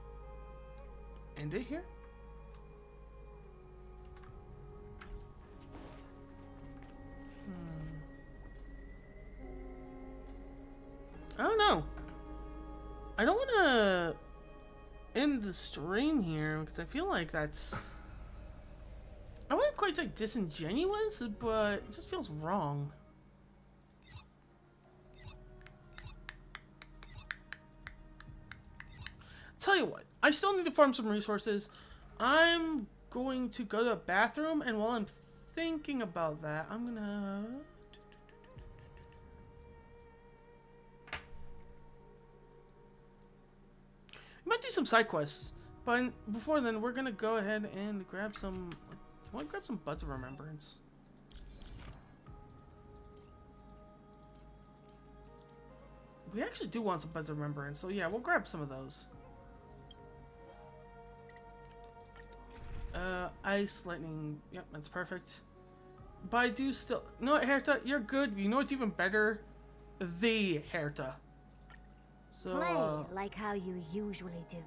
end it here? I don't know. I don't want to end the stream here because I feel like that's I wouldn't quite say disingenuous, but it just feels wrong. Tell you what, I still need to farm some resources. I'm going to go to the bathroom, and while I'm thinking about that, I'm gonna... I might do some side quests, but before then, we're gonna go ahead and grab some... I want to grab some Buds of Remembrance. We actually do want some Buds of Remembrance, so yeah, we'll grab some of those. Ice, lightning, yep, that's perfect. But I do still... No, Herta, you're good. You know what's even better? The Herta. So, Play like how you usually do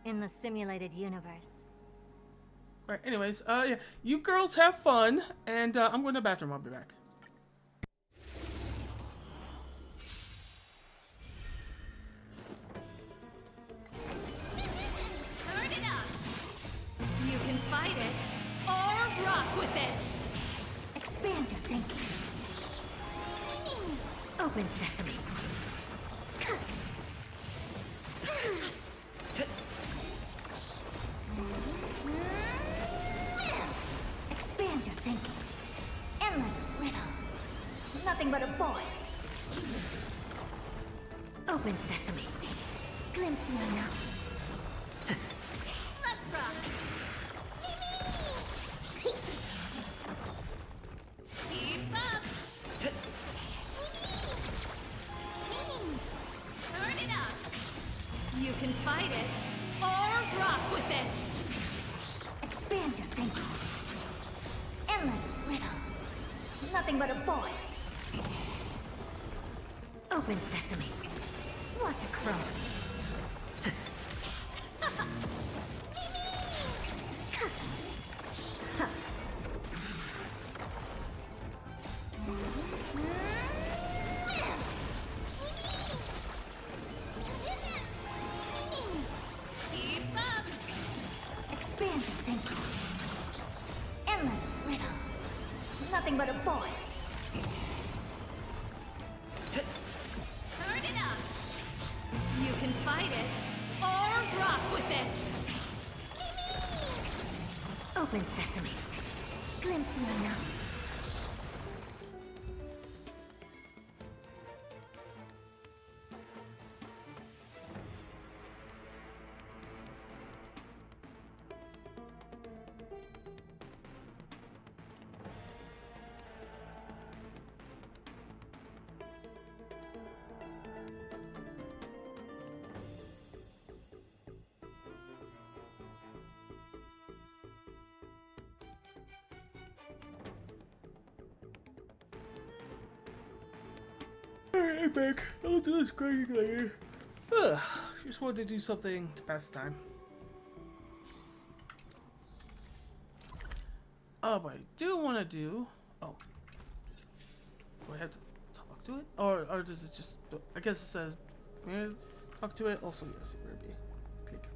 in the simulated universe. Right, anyways, yeah, you girls have fun, and I'm going to the bathroom. I'll be back. Turn it up! You can fight it, or rock with it! Expand your thinking. Open sesame. Expand your thinking. Endless riddles. Nothing but a void. Open sesame. Glimpse the unknown. Let's rock! Keep up! Turn it up! You can fight it, or rock with it! Expand your thinking. Endless riddles. Nothing but a void. Open sesame. Watch a crow. Keep up! Expand your thinking. Endless riddles. Nothing but a void. Turn it up! You can fight it, or rock with it! Open sesame. Glimpse the unknown. Alright, I'm back. I'll do this grading later. Just wanted to do something to pass the time. But I do want to do... Oh. Do I have to talk to it? Or does it just... I guess it says... May I talk to it? Also, yes, it would be. Click.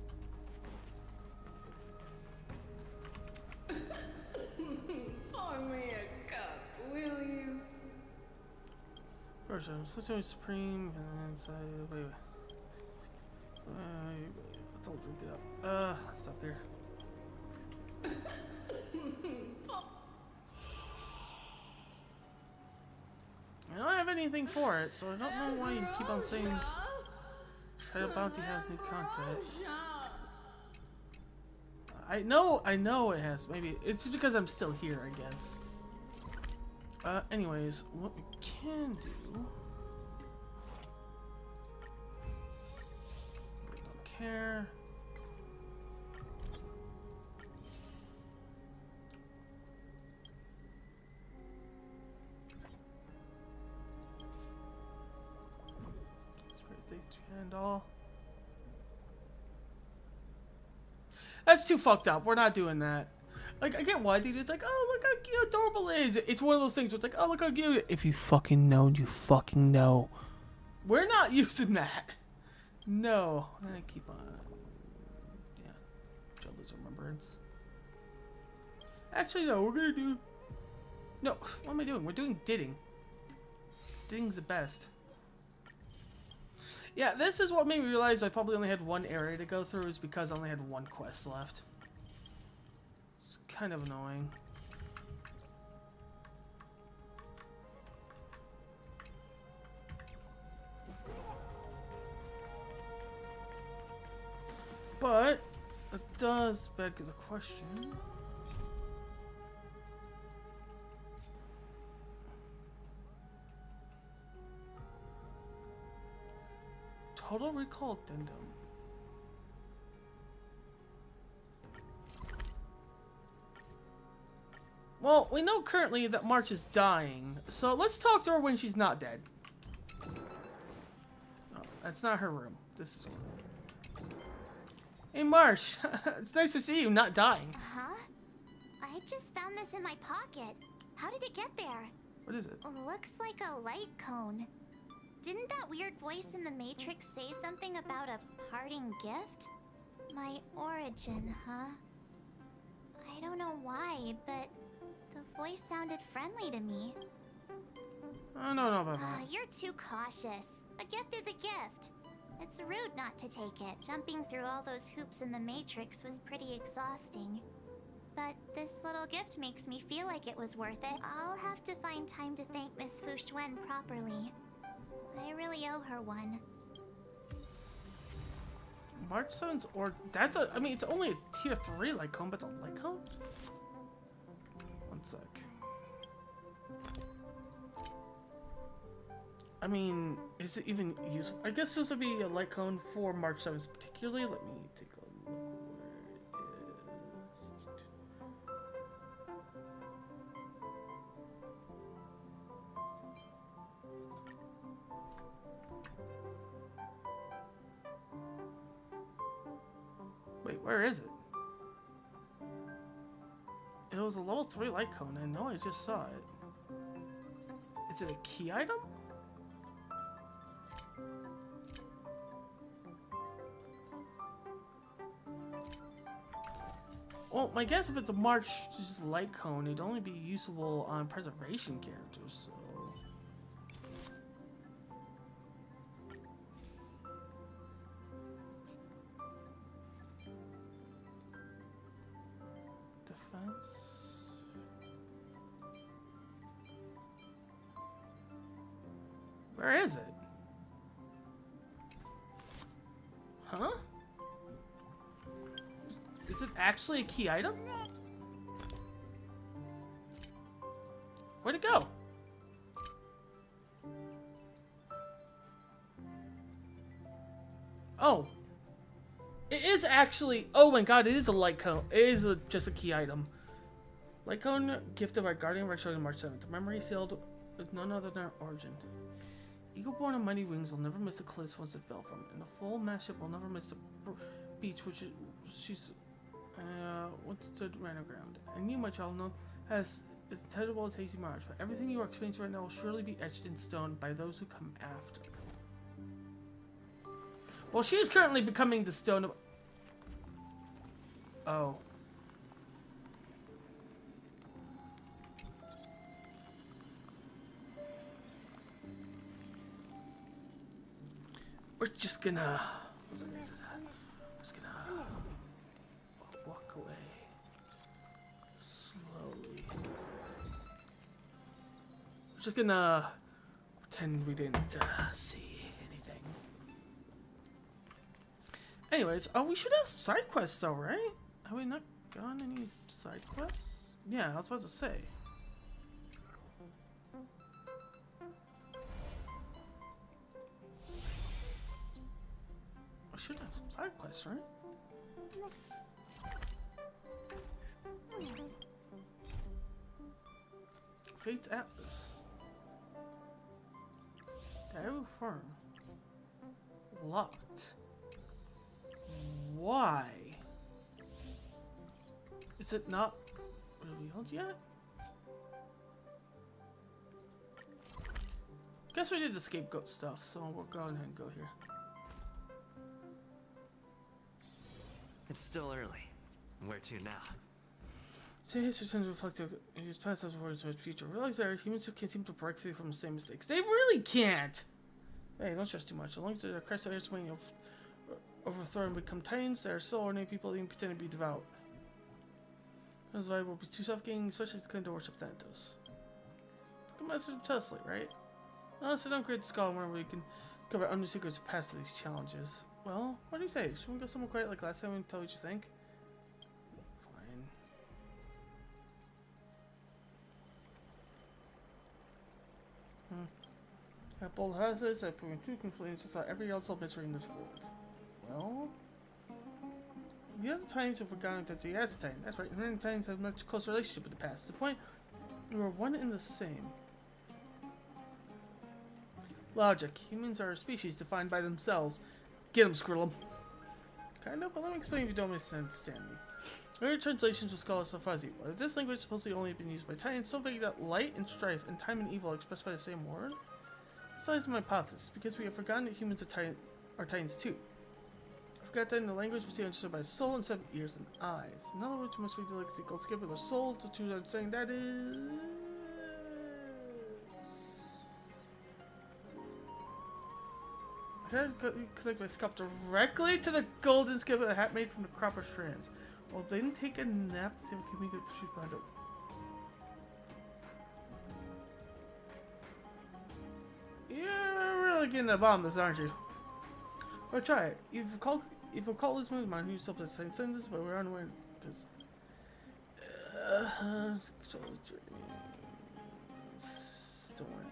Pour me a cup, will you? First, Such Supreme, and so... Wait. Let's all drink it up. Let's stop here. I don't have anything for it, so I don't know why you keep on saying Title Bounty has new content. I know it has. Maybe it's because I'm still here, I guess. Anyways, what we can do... Don't care. And all. That's too fucked up. We're not doing that. Like, I get why they just like, oh, look how cute adorable it is. It's one of those things where it's like, oh, look how cute. If you fucking know, you fucking know. We're not using that. No. I keep on. Yeah. Troubles Remembrance. Actually, no, we're gonna do... No, what am I doing? We're doing Didding. Didding's the best. Yeah, this is what made me realize I probably only had one area to go through, is because I only had one quest left. It's kind of annoying. But it does beg the question. Total Recall Addendum. Well, we know currently that March is dying, so let's talk to her when she's not dead. Oh, that's not her room. This is her room. Hey, March. It's nice to see you not dying. Huh? I just found this in my pocket. How did it get there? What is it? Looks like a light cone. Didn't that weird voice in the Matrix say something about a parting gift? My origin, huh? I don't know why, but the voice sounded friendly to me. I don't know about that. You're too cautious. A gift is a gift. It's rude not to take it. Jumping through all those hoops in the Matrix was pretty exhausting. But this little gift makes me feel like it was worth it. I'll have to find time to thank Miss Fu Xuan properly. I really owe her one. March sounds, or that's a, I mean, it's only a tier 3 Lycone, but it's a Lycone? One sec. I mean, is it even useful? I guess this would be a Lycone for March 7th particularly. Let me take a look where it is. Wait, where is it? It was a level 3 light cone. I know I just saw it. Is it a key item? Well, my guess if it's a March just light cone, it'd only be usable on preservation characters, so... Defense... Where is it? Huh? Is it actually a key item? Where'd it go? Oh. It is actually... Oh my god, it is a light cone. It is just a key item. Light cone gifted by Guardian Rex on March 7th. Memory sealed with none other than origin. Eagle born on mighty wings will never miss a cliff once it fell from it. And a full mass ship will never miss the beach which she's... once stood ran aground. And you, my child, know as terrible as hazy March, but everything you are experiencing right now will surely be etched in stone by those who come after. Well, she is currently becoming the stone of... Oh. We're just gonna... We're just gonna... walk away. Slowly. We're just gonna... pretend we didn't see anything. Anyways, we should have some side quests though, right? Have we not gotten any side quests? Yeah, I was about to say. We should have some side quests, right? Fate's Atlas. Daru Farm. Locked. Why? Is it not revealed yet? Guess we did the scapegoat stuff, so we'll go ahead and go here. It's still early. Where to now? See, history tends to reflect his past as words of his future. Realize that humans can't seem to break free from the same mistakes. They really can't! Hey, don't stress too much. As long as the Christ is when you overthrow and become titans, there are still ordinary people even pretend to be devout. That's why it will be too suffocating, especially if it's going to worship Thanatos. Come on, Tesla, right? Now let's sit down, create the skull where we can cover under secrets to pass these challenges. Well, what do you say? Should we go somewhere quiet like last time and tell what you think? Fine. At bold hazards, I've proven two complaints without every else misery in this world. Well, the other times have forgotten that the Aztec. That's right, many times have a much closer relationship with the past. To the point, we were one and the same. Logic. Humans are a species defined by themselves. Get them, Skrillum. Kind of, but let me explain if you don't misunderstand me. Earlier translations will call us so fuzzy. Well, is this language supposedly only been used by Titans, so vague that light and strife and time and evil are expressed by the same word? Besides my hypothesis, because we have forgotten that humans are Titans too. I forgot that in the language we see understood by soul instead of ears and eyes. In other words, we must read the legacy gold skip with our soul to understand that is. I had to connect my scalp directly to the golden skip with a hat made from the copper strands. Well, then take a nap to see if we can get the street behind it. You're really getting the bomb this, aren't you? Or try it. If you call this move, mind yourself to send this, but we're on the way because. Don't worry.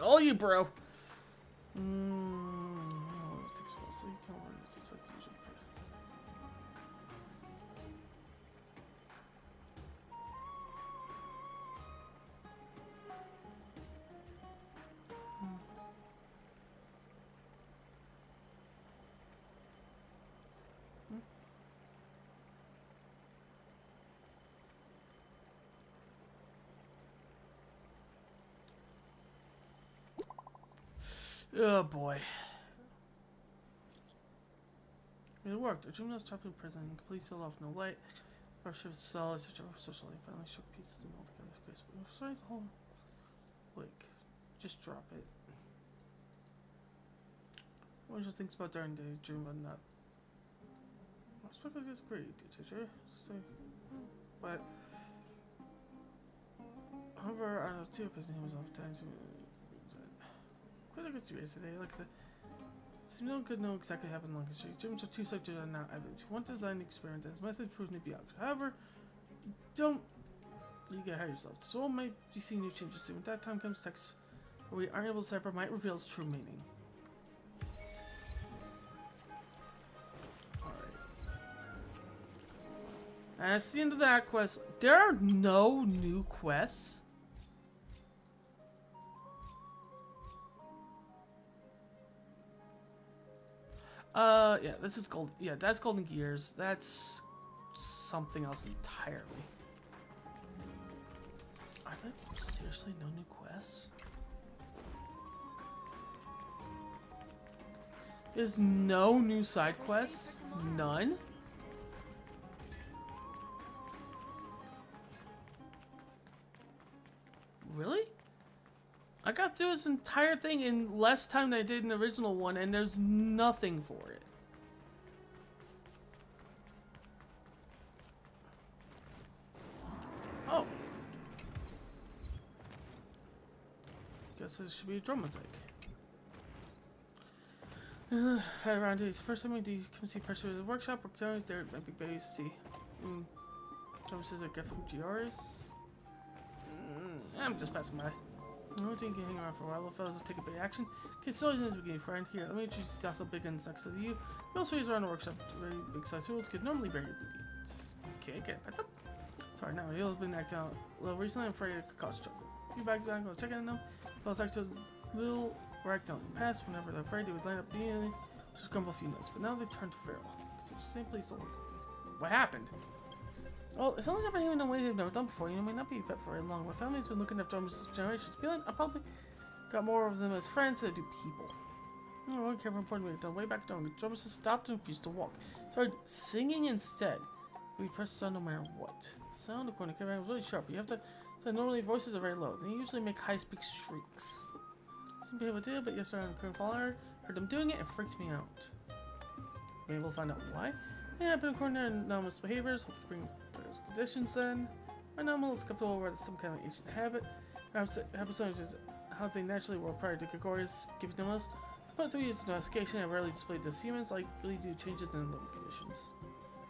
All you, bro. Oh boy. It worked. Our juvenile was trapped in prison, completely sealed off, no light. Our ship was solid, such a social life. Finally shook pieces and molded together. It's graceful. Sorry, it's a whole. Like, just drop it. What did you think about during the dream but not? I expect I disagree, teacher. So, but however, out of two prisoners, he was oftentimes. Quite a good series today. Like the so no one could know exactly what happened in long history. Germs are too subject to now evidence. If one design experiment, his method proven to be out. However, don't you get ahead of yourself. The soul might be seeing new changes soon. When that time comes, text where we aren't able to separate might reveal its true meaning. Alright. And that's the end of that quest. There are no new quests. Yeah, this is gold. Yeah, that's Golden Gears. That's something else entirely. Are there seriously no new quests? There's no new side quests? None? Really? I got through this entire thing in less time than I did in the original one, and there's nothing for it. Oh. Guess this should be a drum mosaic. Fat around here. First time we do come see pressure at the workshop. Work down there might be base to see. Thomas says I get from GRs. I'm just passing by. I don't think you can hang around for a while. Little fellas will take a big action. Okay, so always nice to be a friend. Here, let me introduce you to Docile Big Guns next to you. We also use around the workshop very big size tools. Get normally very obedient. Okay, get it. Sorry, now you've been acting out a little recently. I'm afraid it could cause trouble. A few bags down, go check in on them. Fellas act a little wrecked on the past. Whenever they're afraid, they would line up being just grumble a few notes. But now they turn to feral. So simply so. What happened? Well, it's only never even a way they've never done before. You may not be a pet for very long. My family's been looking after almost generations. I probably got more of them as friends than I do people. Oh, okay, important way. Then way back down. The drummers stopped and refused to walk. Started singing instead. We press sound no matter what. Sound according to Kevin was really sharp. You have to. So normally voices are very low. They usually make high-speed shrieks. Some people do, but yesterday I couldn't follow her. Heard them doing it, it freaked me out. Maybe we'll find out why. Yeah, I've been according to anomalous behaviors. Hope to bring those conditions then. My anomalous skeptical whether it's some kind of ancient habit. Perhaps is how they naturally were prior to Gregorius giving them us. But 3 years of domestication, I rarely displayed this humans like really do changes in living conditions.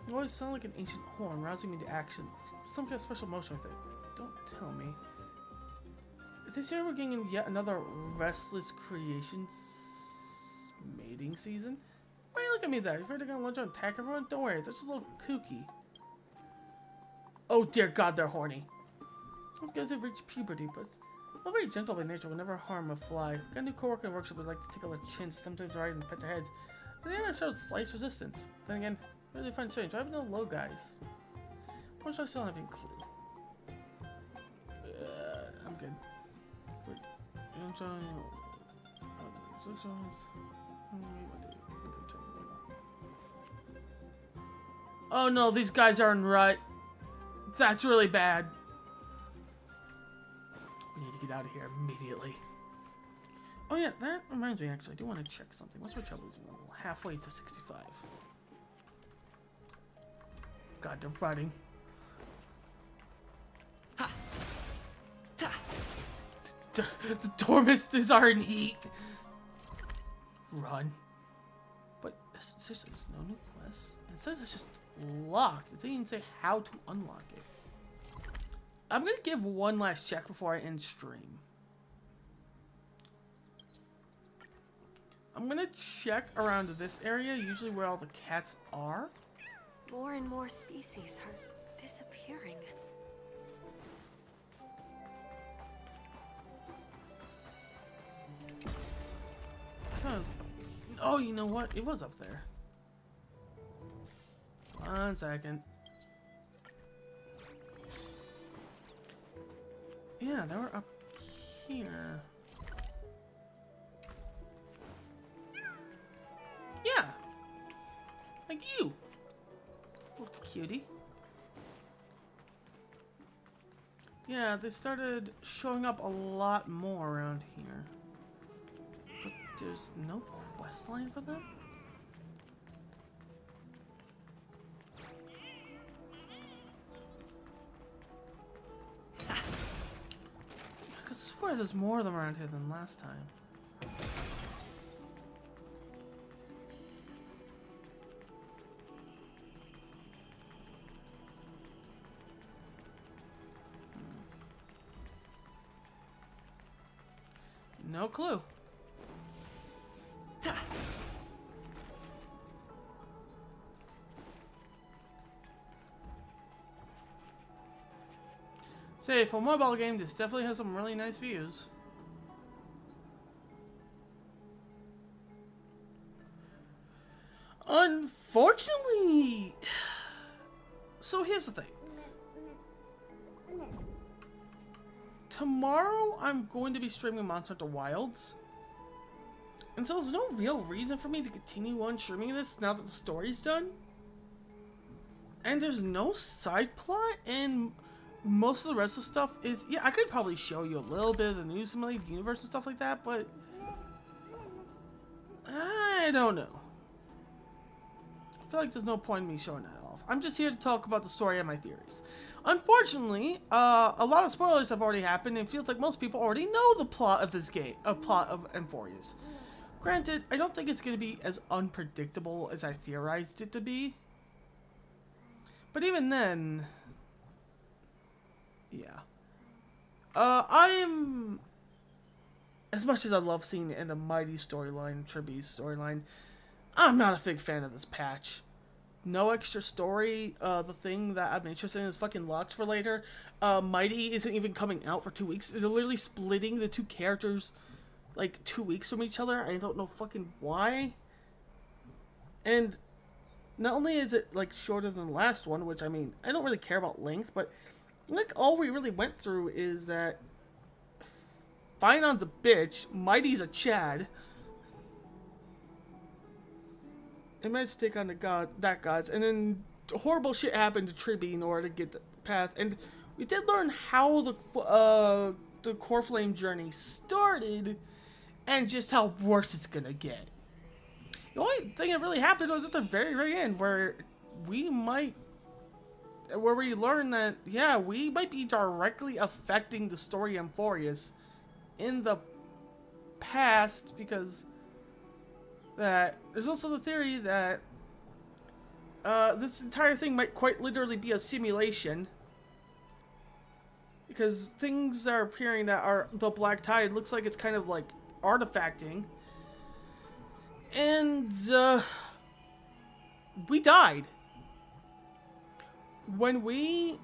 You always sound like an ancient horn, rousing me to action. Some kind of special motion with it. Don't tell me. This year we're getting yet another Restless Creations mating season. Why are you looking at me that? You afraid they're gonna lunge out and attack everyone? Don't worry, they're just a little kooky. Oh dear God, they're horny. Those guys have reached puberty, but I'm very gentle by nature, will never harm a fly. Got a new co-worker in the workshop would like to tickle their chins, sometimes ride and pet their heads. But they never showed slight resistance. Then again, really find strange. I have no low guys. What should I still have any clue? I'm good. Wait, oh no, these guys are in rut. That's really bad. We need to get out of here immediately. Oh yeah, that reminds me actually, I do want to check something. What's my trouble losing level? Halfway to 65. God, they're fighting. Ha! Ta! The Dormisters are in heat. Run. But seriously, there's no new quests. It says it's just locked. It doesn't even say how to unlock it. I'm gonna give one last check before I end stream. I'm gonna check around this area, usually where all the cats are. More and more species are disappearing. I thought it was... Oh, you know what? It was up there. 1 second. Yeah, they were up here. Yeah. Like you. Little cutie. Yeah, they started showing up a lot more around here. But there's no quest line for them? I swear there's more of them around here than last time. No clue. Say, for a mobile game, this definitely has some really nice views. Unfortunately... So here's the thing. Tomorrow, I'm going to be streaming Monster Hunter Wilds. And so there's no real reason for me to continue on streaming this now that the story's done. And there's no side plot, and most of the rest of the stuff is... Yeah, I could probably show you a little bit of the news simulated universe and stuff like that, but... I don't know. I feel like there's no point in me showing that off. I'm just here to talk about the story and my theories. Unfortunately, a lot of spoilers have already happened, and it feels like most people already know the plot of this game, plot of Emphorius. Granted, I don't think it's going to be as unpredictable as I theorized it to be. But even then... Yeah. I am... As much as I love seeing the end of Mighty storyline, Triby's storyline, I'm not a big fan of this patch. No extra story. The thing that I'm interested in is fucking locked for later. Mighty isn't even coming out for 2 weeks. They're literally splitting the two characters like 2 weeks from each other. I don't know fucking why. And not only is it like shorter than the last one, which I mean, I don't really care about length, but like all we really went through is that Finon's a bitch, Mighty's a Chad. It managed to take on that gods, and then horrible shit happened to Tribby in order to get the path. And we did learn how the core flame journey started, and just how worse it's gonna get. The only thing that really happened was at the very end, where we learn that, yeah, we might be directly affecting the story of Amphorius in the past, because that there's also the theory that this entire thing might quite literally be a simulation, because things are appearing that are the Black Tide looks like it's kind of like artifacting, and we died when we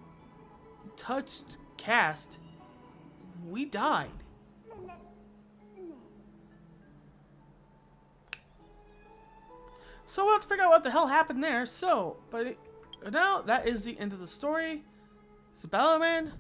touched Cast. We died. So we'll have to figure out what the hell happened there. So, but now that is the end of the story. It's Bellman.